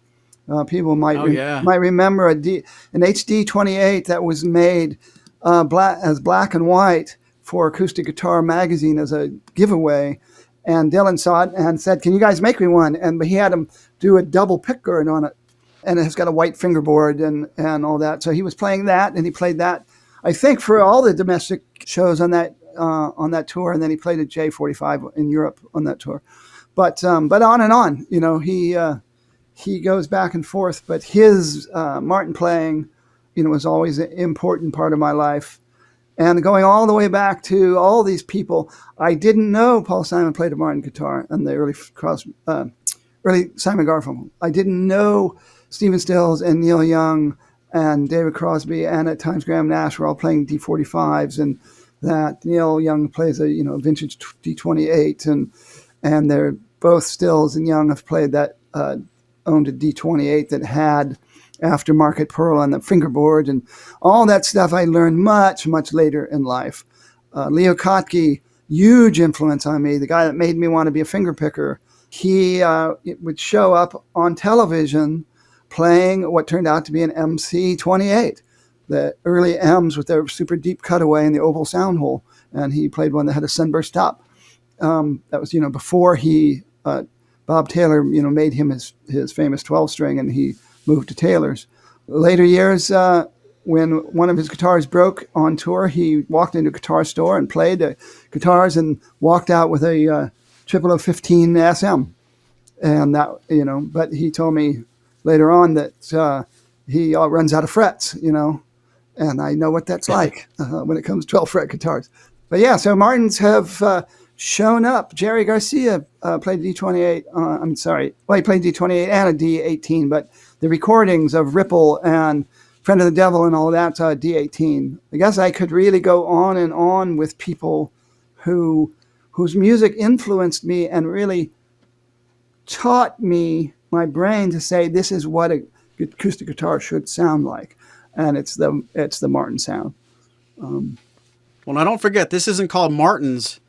People might remember an HD 28 that was made black and white for Acoustic Guitar magazine as a giveaway, and Dylan saw it and said, "Can you guys make me one?" And he had him do a double pickguard on it, and it's got a white fingerboard and all that. So he was playing that, and he played that, I think, for all the domestic shows on that tour, and then he played at J45 in Europe on that tour. But on and on, he goes back and forth, but his Martin playing, was always an important part of my life. And going all the way back to all these people, I didn't know Paul Simon played a Martin guitar in the early Simon Garfunkel. I didn't know Stephen Stills and Neil Young and David Crosby and at times Graham Nash were all playing D45s, and that Neil Young plays a vintage D28, and they're both Stills and Young have played that. Owned a D28 that had aftermarket pearl on the fingerboard, and all that stuff I learned much, much later in life. Leo Kottke, huge influence on me, the guy that made me want to be a finger picker. He would show up on television playing what turned out to be an MC-28, the early M's with their super deep cutaway in the oval sound hole. And he played one that had a sunburst top. That was, before Bob Taylor, made him his famous 12-string, and he moved to Taylor's. Later years, when one of his guitars broke on tour, he walked into a guitar store and played the guitars and walked out with a 0015 SM. And that, but he told me later on that he runs out of frets, and I know what that's like when it comes to 12-fret guitars. But yeah, so Martins have shown up. Jerry Garcia played D28. He played D28 and a D18, but the recordings of Ripple and Friend of the Devil and all that's D18. I guess I could really go on and on with people whose music influenced me and really taught me my brain to say this is what a acoustic guitar should sound like, and it's the Martin sound. Well, now don't forget, this isn't called Martins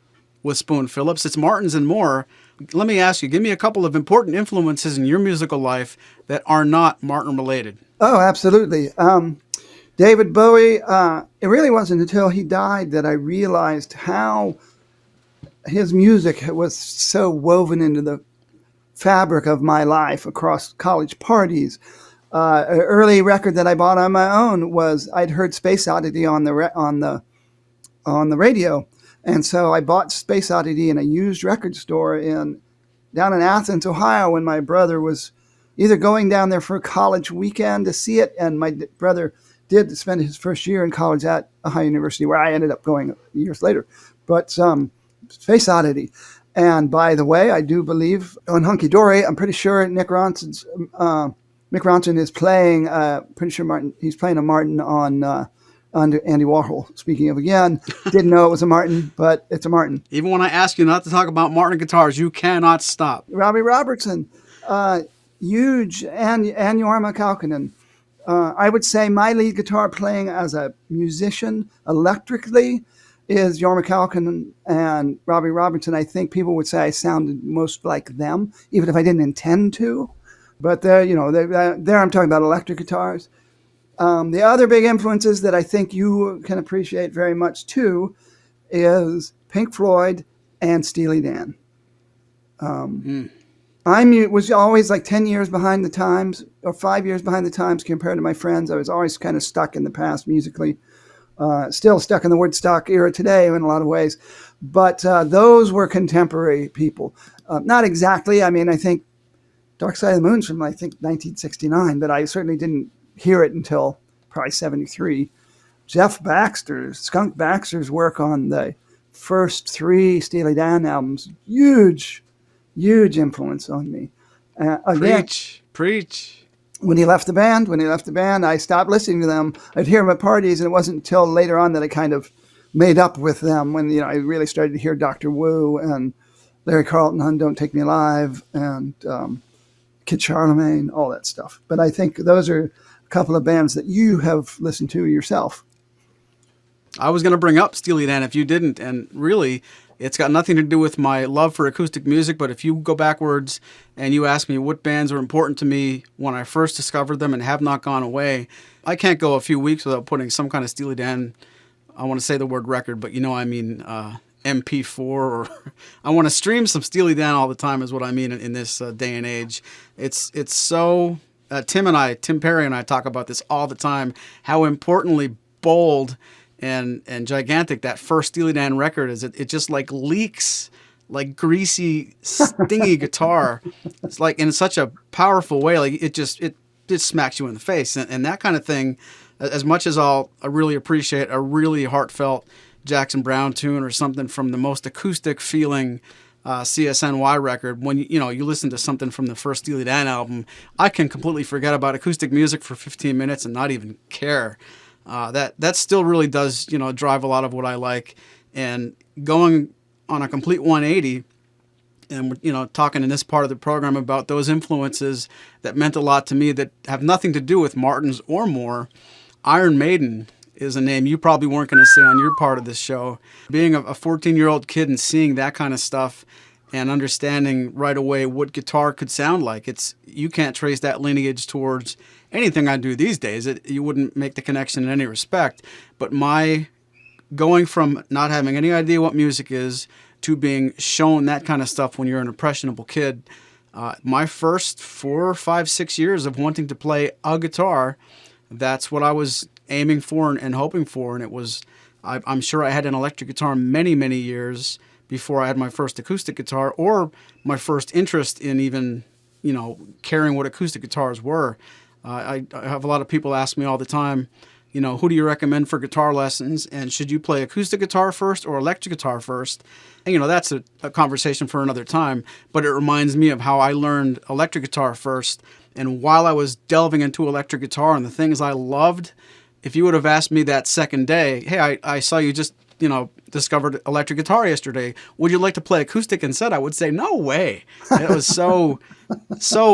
with Spoon Phillips. It's Martins and More. Let me ask you, give me a couple of important influences in your musical life that are not Martin related. Oh, absolutely. David Bowie, it really wasn't until he died that I realized how his music was so woven into the fabric of my life across college parties. An early record that I bought on my own was I'd heard Space Oddity on the radio, and so I bought Space Oddity in a used record store down in Athens, Ohio, when my brother was either going down there for a college weekend to see it, and my brother did spend his first year in college at Ohio University, where I ended up going years later. But Space Oddity. And by the way, I do believe on Hunky Dory, I'm pretty sure Mick Ronson is playing, he's playing a Martin on Andy Warhol. Speaking of again, didn't know it was a Martin, but it's a Martin. Even when I ask you not to talk about Martin guitars, you cannot stop. Robbie Robertson, huge, and Jorma Kaukonen. I would say my lead guitar playing as a musician electrically is Jorma Kaukonen and Robbie Robertson. I think people would say I sounded most like them, even if I didn't intend to. But there I'm talking about electric guitars. The other big influences that I think you can appreciate very much too is Pink Floyd and Steely Dan. I was always like 10 years behind the times, or 5 years behind the times compared to my friends. I was always kind of stuck in the past musically. Still stuck in the Woodstock era today in a lot of ways. But those were contemporary people. Not exactly. I mean, I think Dark Side of the Moon's from, 1969, but I certainly didn't hear it until probably 73. Skunk Baxter's work on the first 3 Steely Dan albums, huge influence on me. Again, Preach. When he left the band, I stopped listening to them. I'd hear them at parties, and it wasn't until later on that I kind of made up with them when I really started to hear Dr. Wu and Larry Carlton on Don't Take Me Alive and Kid Charlemagne, all that stuff. But I think those are a couple of bands that you have listened to yourself. I was going to bring up Steely Dan if you didn't, and really, it's got nothing to do with my love for acoustic music, but if you go backwards and you ask me what bands were important to me when I first discovered them and have not gone away, I can't go a few weeks without putting some kind of Steely Dan, I want to say the word record, but I mean MP4, or I want to stream some Steely Dan all the time is what I mean in this day and age. It's so, Tim Perry and I talk about this all the time, how importantly bold and gigantic that first Steely Dan record is. It just leaks like greasy, stingy guitar. It's like in such a powerful way. Like it just smacks you in the face. And that kind of thing, as much as I really appreciate a really heartfelt Jackson Browne tune or something from the most acoustic feeling CSNY record, when you listen to something from the first Steely Dan album, I can completely forget about acoustic music for 15 minutes and not even care. That still really does, drive a lot of what I like. And going on a complete 180, and talking in this part of the program about those influences that meant a lot to me that have nothing to do with Martins or More, Iron Maiden is a name you probably weren't going to say on your part of this show. Being a 14-year-old kid and seeing that kind of stuff and understanding right away what guitar could sound like, you can't trace that lineage towards anything I do these days. You wouldn't make the connection in any respect. But my going from not having any idea what music is to being shown that kind of stuff when you're an impressionable kid, my first 4, 5, 6 years of wanting to play a guitar, that's what I was aiming for and hoping for. And I'm sure I had an electric guitar many, many years before I had my first acoustic guitar or my first interest in even, caring what acoustic guitars were. I have a lot of people ask me all the time, who do you recommend for guitar lessons? And should you play acoustic guitar first or electric guitar first? And, that's a conversation for another time. But it reminds me of how I learned electric guitar first. And while I was delving into electric guitar and the things I loved, if you would have asked me that second day, hey, I saw you just, discovered electric guitar yesterday. Would you like to play acoustic instead? I would say, no way. It was so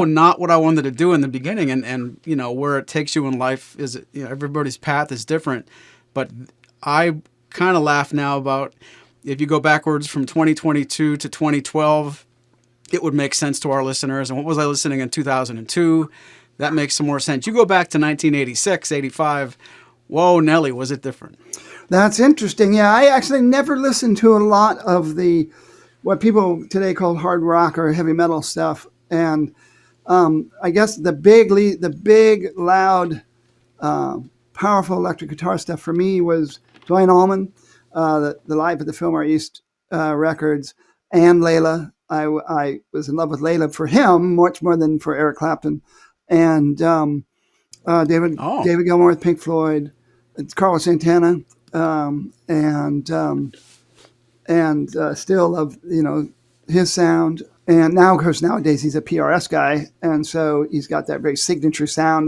not what I wanted to do in the beginning. And where it takes you in life is, everybody's path is different. But I kind of laugh now about if you go backwards from 2022 to 2012, it would make sense to our listeners. And what was I listening in 2002? That makes some more sense. You go back to 1986, 85. Whoa, Nelly, was it different? That's interesting. Yeah, I actually never listened to a lot of what people today call hard rock or heavy metal stuff. And I guess the big, loud, powerful electric guitar stuff for me was Duane Allman, the Live at the Fillmore East records, and Layla. I was in love with Layla for him much more than for Eric Clapton, and David Gilmour with Pink Floyd, Carlos Santana, and still love his sound. And now, of course, nowadays he's a PRS guy, and so he's got that very signature sound.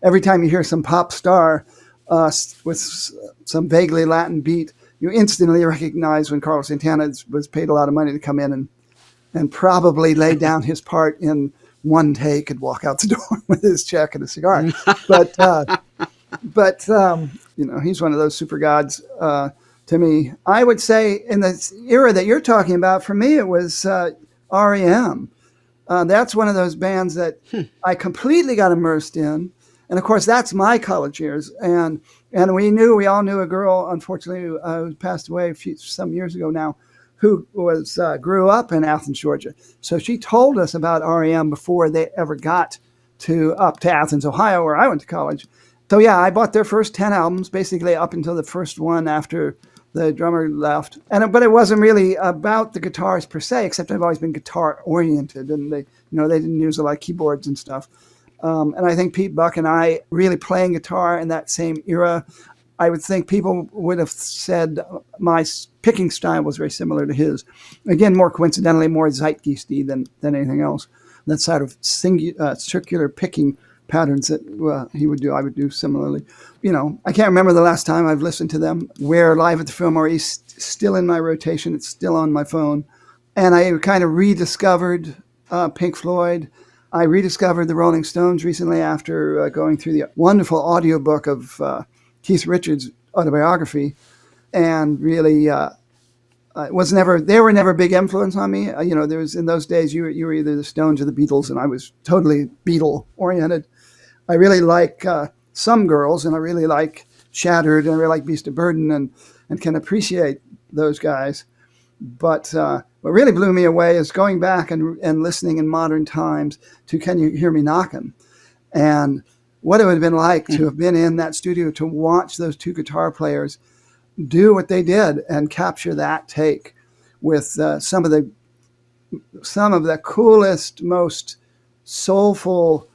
Every time you hear some pop star with some vaguely Latin beat, you instantly recognize when Carlos Santana was paid a lot of money to come in and probably lay down his part in one take and walk out the door with his check and a cigar. But he's one of those super gods to me. I would say in the era that you're talking about, for me, it was REM. That's one of those bands that I completely got immersed in. And of course, that's my college years. And we all knew a girl, unfortunately, who passed away some years ago now, who grew up in Athens, Georgia. So she told us about REM before they ever got up to Athens, Ohio, where I went to college. So yeah, I bought their first 10 albums, basically up until the first one after the drummer left. But it wasn't really about the guitars per se, except I've always been guitar oriented, and they didn't use a lot of keyboards and stuff. And I think Pete Buck and I really playing guitar in that same era, I would think people would have said my picking style was very similar to his. Again, more coincidentally, more zeitgeisty than anything else. That sort of circular picking patterns that he would do, I would do similarly. I can't remember the last time I've listened to them. Where Live at the Fillmore East, still in my rotation. It's still on my phone. And I kind of rediscovered Pink Floyd. I rediscovered the Rolling Stones recently after going through the wonderful audiobook of Keith Richards' autobiography. And really, they were never a big influence on me. There was, in those days, you were either the Stones or the Beatles, and I was totally Beatle oriented. I really like Some Girls, and I really like Shattered, and I really like Beast of Burden, and can appreciate those guys. But what really blew me away is going back and listening in modern times to Can You Hear Me Knockin'? And what it would have been like to have been in that studio to watch those two guitar players do what they did and capture that take with some of the coolest, most soulful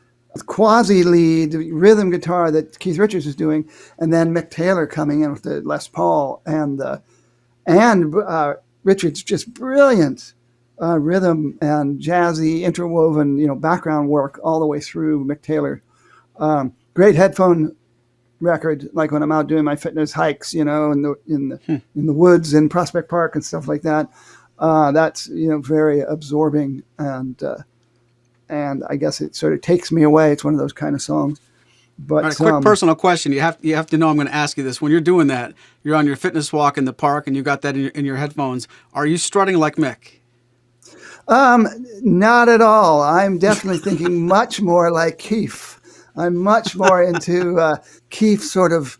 quasi-lead rhythm guitar that Keith Richards was doing, and then Mick Taylor coming in with the Les Paul and Richards just brilliant rhythm and jazzy interwoven background work all the way through Mick Taylor. Great headphone record, like when I'm out doing my fitness hikes, in the woods in Prospect Park and stuff like that. That's very absorbing, and I guess it sort of takes me away. It's one of those kind of songs. All right, But quick personal question. You have to know I'm going to ask you this. When you're doing that, you're on your fitness walk in the park and you got that in your headphones. Are you strutting like Mick? not at all. I'm definitely thinking much more like Keith. I'm much more into Keith's sort of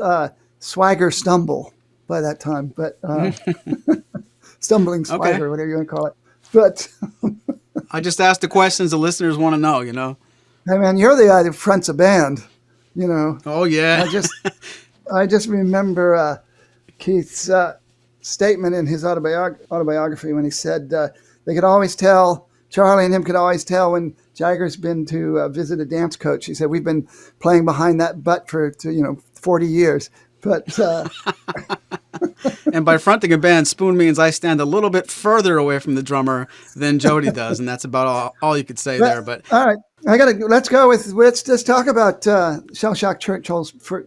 uh, swagger stumble by that time, but stumbling Okay. swagger, whatever you want to call it. But I just asked the questions the listeners want to know, you know? hey, man, you're the guy that fronts a band. You know, Oh, yeah. I just I just remember Keith's statement in his autobiography when he said they could always tell, Charlie and him could always tell when Jagger's been to visit a dance coach. He said, we've been playing behind that butt for 40 years. But And by fronting a band, Spoon means I stand a little bit further away from the drummer than Jody does. And that's about all you could say there. But all right, let's just talk about Shell Shock Churchills for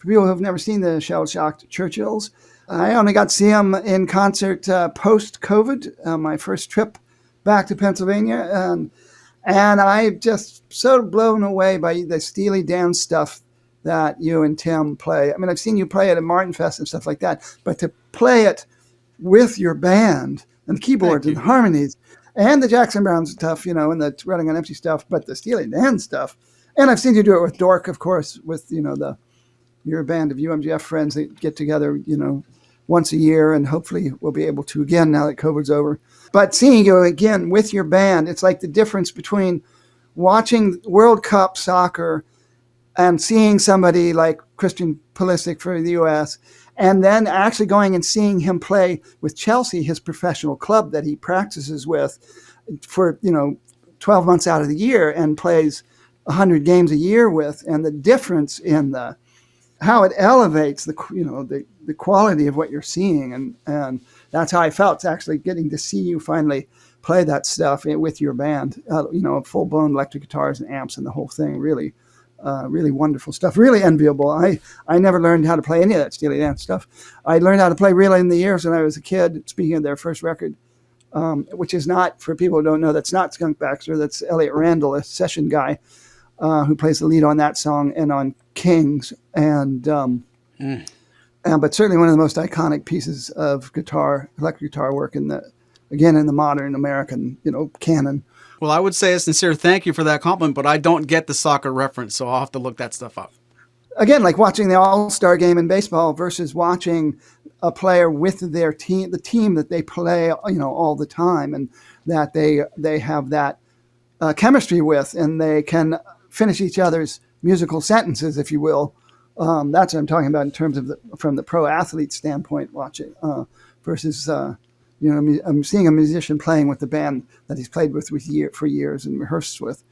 people who have never seen the Shell Shocked Churchills. I only got to see them in concert post COVID, my first trip back to Pennsylvania, and I just so blown away by the Steely Dan stuff that you and Tim play. I mean, I've seen you play it at Martin Fest and stuff like that, but to play it with your band and the keyboards thank and the you. harmonies and the Jackson Brown stuff, and the Running on Empty stuff, but the Steely Dan stuff. And I've seen you do it with Dork, of course, with, your band of UMGF friends that get together, once a year, and hopefully we'll be able to again now that COVID's over. But seeing you again with your band, it's like the difference between watching World Cup soccer and seeing somebody like Christian Pulisic for the U.S., and then actually going and seeing him play with Chelsea, his professional club that he practices with for 12 months out of the year and plays 100 games a year with, and the difference in how it elevates the quality of what you're seeing, and that's how I felt. It's actually getting to see you finally play that stuff with your band, full blown electric guitars and amps and the whole thing. Really, really wonderful stuff. Really enviable. I never learned how to play any of that Steely Dan stuff. I learned how to play really in the years when I was a kid. Speaking of their first record, which is not, for people who don't know, that's not Skunk Baxter. That's Elliot Randall, a session guy who plays the lead on that song and on Kings, but certainly one of the most iconic pieces of electric guitar work in the modern American, canon. Well, I would say a sincere thank you for that compliment, but I don't get the soccer reference, so I'll have to look that stuff up. Again, like watching the All-Star game in baseball versus watching a player with their team, the team that they play, all the time, and that they have that chemistry with, and they can finish each other's musical sentences, if you will. That's what I'm talking about in terms of from the pro athlete standpoint, watching versus I'm seeing a musician playing with the band that he's played with for years and rehearsed with.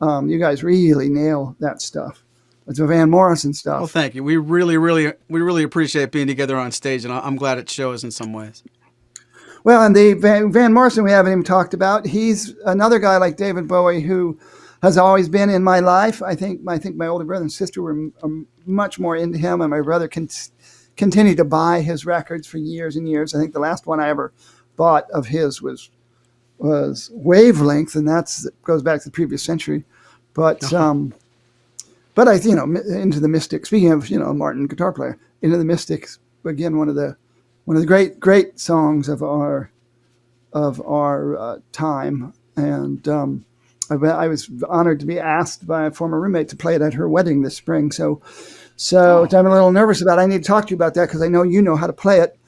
You guys really nail that stuff. It's the Van Morrison stuff. Well, thank you. We really appreciate being together on stage, and I'm glad it shows in some ways. Well, and the Van Morrison we haven't even talked about. He's another guy like David Bowie who has always been in my life. I think my older brother and sister were much more into him, and my brother continued to buy his records for years and years. I think the last one I ever bought of his was Wavelength, and goes back to the previous century. But I Into the Mystic. Speaking of Martin, guitar player, Into the Mystics, again one of the great songs of our time, and I was honored to be asked by a former roommate to play it at her wedding this spring. So I'm a little nervous about it. I need to talk to you about that because I know you know how to play it,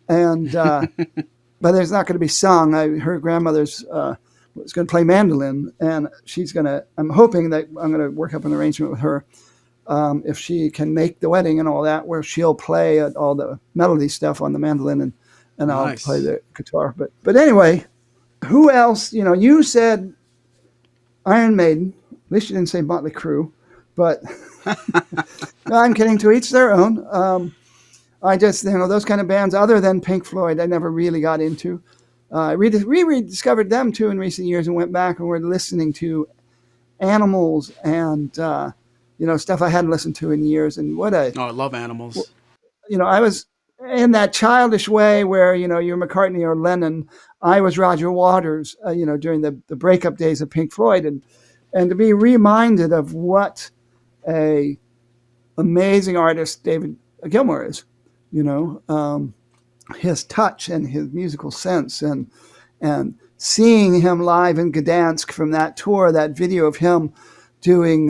and but there's not going to be sung. Her grandmother's was going to play mandolin, and I'm hoping that I'm going to work up an arrangement with her if she can make the wedding and all that, where she'll play all the melody stuff on the mandolin and Nice. I'll play the guitar. But anyway, who else? You said Iron Maiden. At least you didn't say Motley Crue, but no, I'm kidding. To each their own. I just, those kind of bands, other than Pink Floyd, I never really got into. I rediscovered them too in recent years and went back and were listening to Animals and stuff I hadn't listened to in years. And I love Animals. I was in that childish way where you're McCartney or Lennon. I was Roger Waters. During the breakup days of Pink Floyd, and to be reminded of what a amazing artist David Gilmour is. You know, his touch and his musical sense, and seeing him live in Gdansk from that tour, that video of him doing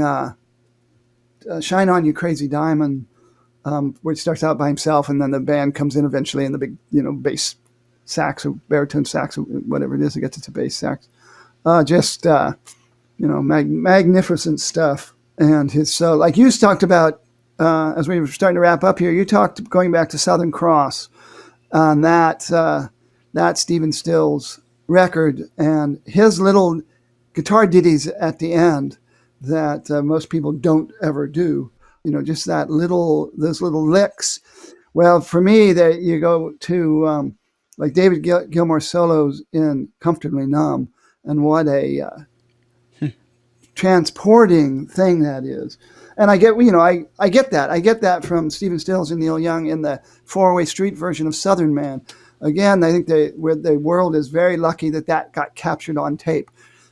"Shine On You Crazy Diamond," where he starts out by himself, and then the band comes in eventually, and the big, bass sax or baritone sax or whatever it is, it gets its bass sax. Magnificent stuff. And his like you talked about as we were starting to wrap up here, you talked going back to Southern Cross on that Stephen Stills record and his little guitar ditties at the end that most people don't ever do. Just those little licks. Well, for me, that you go to like David Gilmour solos in "Comfortably Numb," and what a transporting thing that is. And I get that. I get that from Stephen Stills and Neil Young in the Four-Way Street version of Southern Man. Again, I think the world is very lucky that got captured on tape,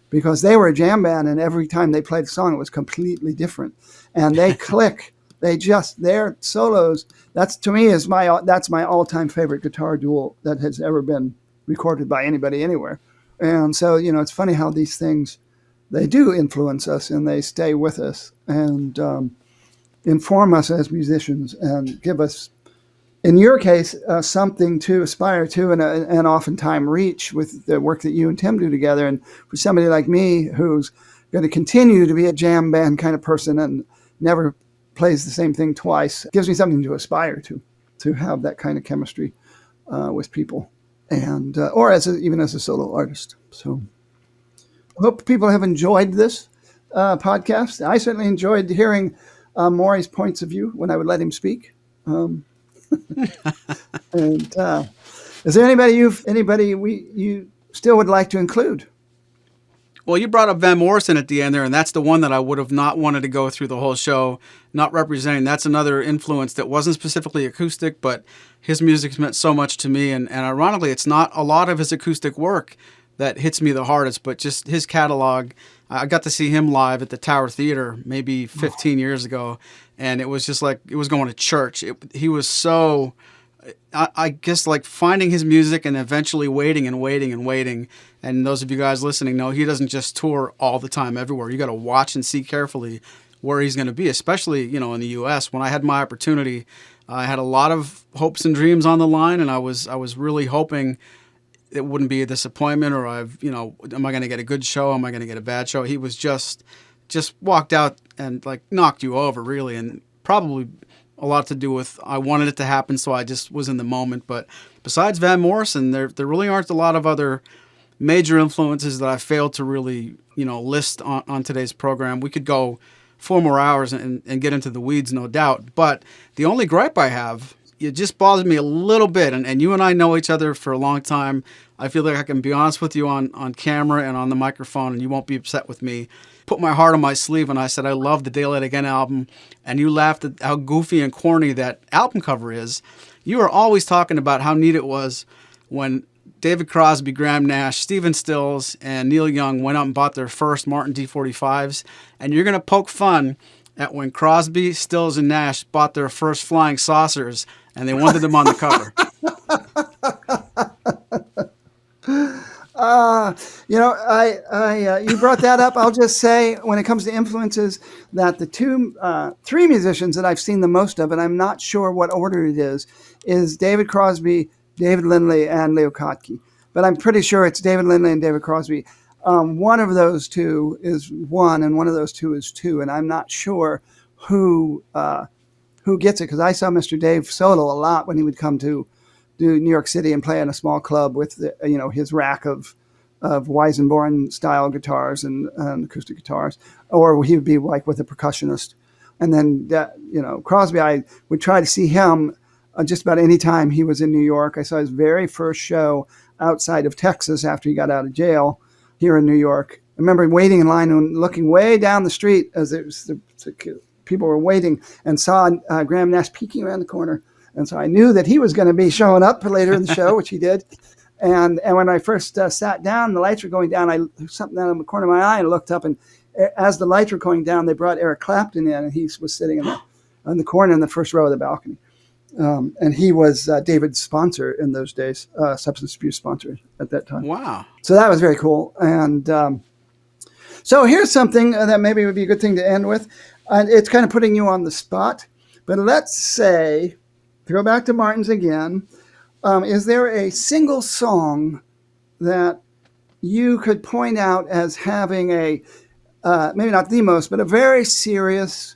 because they were a jam band, and every time they played the song, it was completely different. And they click. Their solos. That's to me that's my all-time favorite guitar duel that has ever been recorded by anybody anywhere. And so it's funny how these things, they do influence us, and they stay with us and inform us as musicians and give us, in your case, something to aspire to and oftentimes reach with the work that you and Tim do together. And for somebody like me who's going to continue to be a jam band kind of person and never plays the same thing twice, it gives me something to aspire to have that kind of chemistry with people, and or even as a solo artist. So I hope people have enjoyed this podcast. I certainly enjoyed hearing Maury's points of view when I would let him speak. And is there anybody you still would like to include? Well, you brought up Van Morrison at the end there, and that's the one that I would have not wanted to go through the whole show not representing. That's another influence that wasn't specifically acoustic, but his music's meant so much to me. And ironically, it's not a lot of his acoustic work that hits me the hardest, but just his catalog. I got to see him live at the Tower Theater maybe 15 years ago, and it was just like it was going to church. He was so, I guess, like finding his music and eventually waiting and waiting and waiting. And those of you guys listening know he doesn't just tour all the time everywhere. You got to watch and see carefully where he's going to be, especially, in the U.S. When I had my opportunity, I had a lot of hopes and dreams on the line, and I was really hoping it wouldn't be a disappointment, or am I going to get a good show? Am I going to get a bad show? He was just walked out and like knocked you over, really, and probably a lot to do with I wanted it to happen, so I just was in the moment. But besides Van Morrison, there really aren't a lot of other major influences that I failed to really list on today's program. We could go 4 more hours and get into the weeds, no doubt. But the only gripe I have, it just bothers me a little bit, and you and I know each other for a long time. I feel like I can be honest with you on camera and on the microphone, and you won't be upset with me. Put my heart on my sleeve when I said I love the Daylight Again album, and you laughed at how goofy and corny that album cover is. You were always talking about how neat it was when David Crosby, Graham Nash, Stephen Stills, and Neil Young went out and bought their first Martin D45s, and you're going to poke fun at when Crosby, Stills, and Nash bought their first flying saucers, and they wanted them on the cover. You brought that up. I'll just say, when it comes to influences, that the three musicians that I've seen the most of, and I'm not sure what order it is David Crosby, David Lindley, and Leo Kottke. But I'm pretty sure it's David Lindley and David Crosby. One of those two is one, and one of those two is two, and I'm not sure who gets it, because I saw Mr. Dave solo a lot when he would come to New York City and play in a small club with his rack of Weisenborn style guitars and acoustic guitars, or he would be like with a percussionist. And then Crosby, I would try to see him just about any time he was in New York. I saw his very first show outside of Texas after he got out of jail here in New York. I remember waiting in line and looking way down the street as people were waiting, and saw Graham Nash peeking around the corner. And so I knew that he was going to be showing up later in the show, which he did. And when I first sat down, the lights were going down. I something down in the corner of my eye and looked up, and as the lights were going down, they brought Eric Clapton in, and he was sitting in the corner in the first row of the balcony. And he was David's sponsor in those days, substance abuse sponsor at that time. Wow. So that was very cool. And so here's something that maybe would be a good thing to end with. And it's kind of putting you on the spot. But let's say, to go back to Martin's again, is there a single song that you could point out as having a, maybe not the most, but a very serious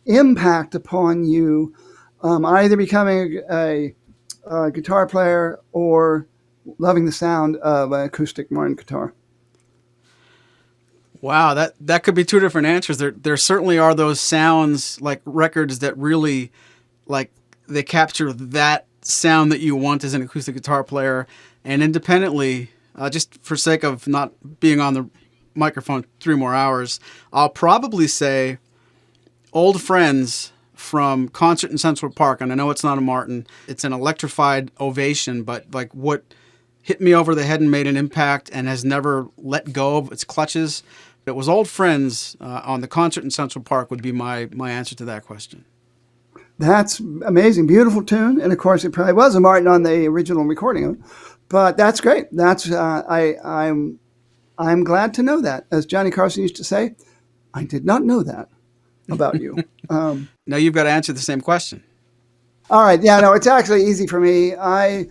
impact upon you, either becoming a guitar player or loving the sound of an acoustic Martin guitar? Wow, that could be two different answers. There certainly are those sounds, like records that really, like, they capture that sound that you want as an acoustic guitar player. And independently, just for sake of not being on the microphone 3 more hours, I'll probably say Old Friends from Concert in Central Park. And I know it's not a Martin. It's an electrified ovation, but like what hit me over the head and made an impact and has never let go of its clutches. It was Old Friends on the Concert in Central Park would be my answer to that question. That's amazing. Beautiful tune. And of course, it probably was a Martin on the original recording of it. But that's great. That's I'm glad to know that. As Johnny Carson used to say, I did not know that about you. Now you've got to answer the same question. All right. Yeah, no, it's actually easy for me. I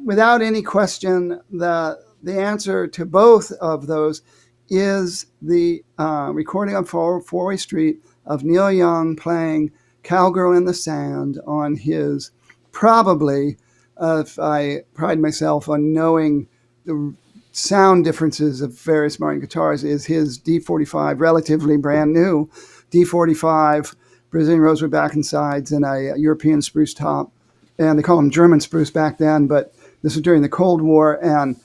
without any question, the answer to both of those is the recording on Four-Way Street of Neil Young playing Cowgirl in the Sand on his, probably, if I pride myself on knowing the sound differences of various Martin guitars, is his D45, relatively brand new D45, Brazilian rosewood back and sides, and a European spruce top. And they call them German spruce back then, but this was during the Cold War, and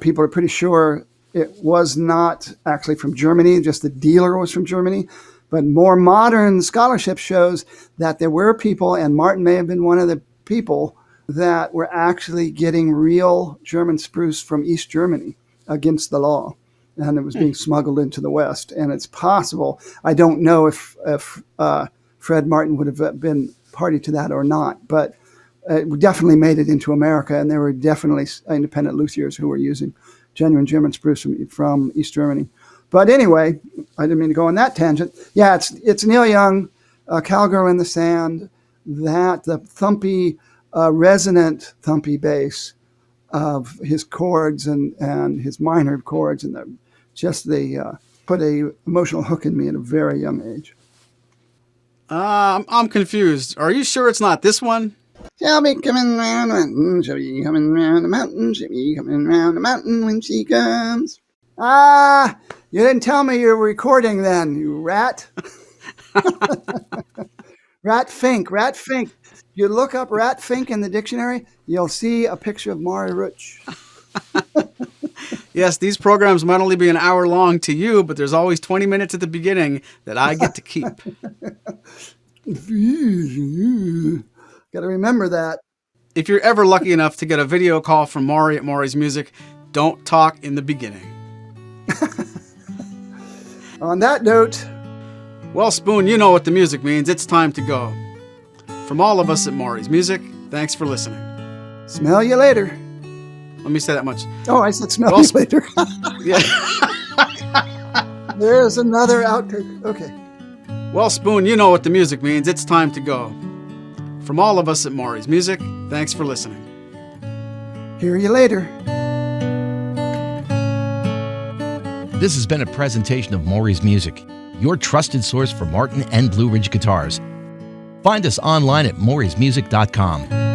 people are pretty sure it was not actually from Germany, just the dealer was from Germany. But more modern scholarship shows that there were people, and Martin may have been one of the people, that were actually getting real German spruce from East Germany against the law. And it was being smuggled into the West. And it's possible, I don't know if Fred Martin would have been party to that or not, but it definitely made it into America. And there were definitely independent luthiers who were using genuine German spruce from East Germany. But anyway, I didn't mean to go on that tangent. Yeah, it's Neil Young, Cowgirl in the Sand, that the thumpy, resonant thumpy bass of his chords and his minor chords, and they put a emotional hook in me at a very young age. I'm confused. Are you sure it's not this one? She'll be coming round the mountain, she'll be coming round the mountain, she'll be coming round the mountain when she comes. Ah, you didn't tell me you were recording then, you rat. Rat Fink. You look up Rat Fink in the dictionary, you'll see a picture of Maury Rutch. Yes, these programs might only be an hour long to you, but there's always 20 minutes at the beginning that I get to keep. Got to remember that. If you're ever lucky enough to get a video call from Maury at Maury's Music, don't talk in the beginning. On that note, well, Spoon, you know what the music means. It's time to go. From all of us at Maury's Music, thanks for listening. Smell you later. Let me say that much. Oh, I said smell you later. Yeah. There's another outtake. Okay. Well, Spoon, you know what the music means. It's time to go. From all of us at Maury's Music, thanks for listening. Hear you later. This has been a presentation of Maury's Music, your trusted source for Martin and Blue Ridge guitars. Find us online at maurysmusic.com.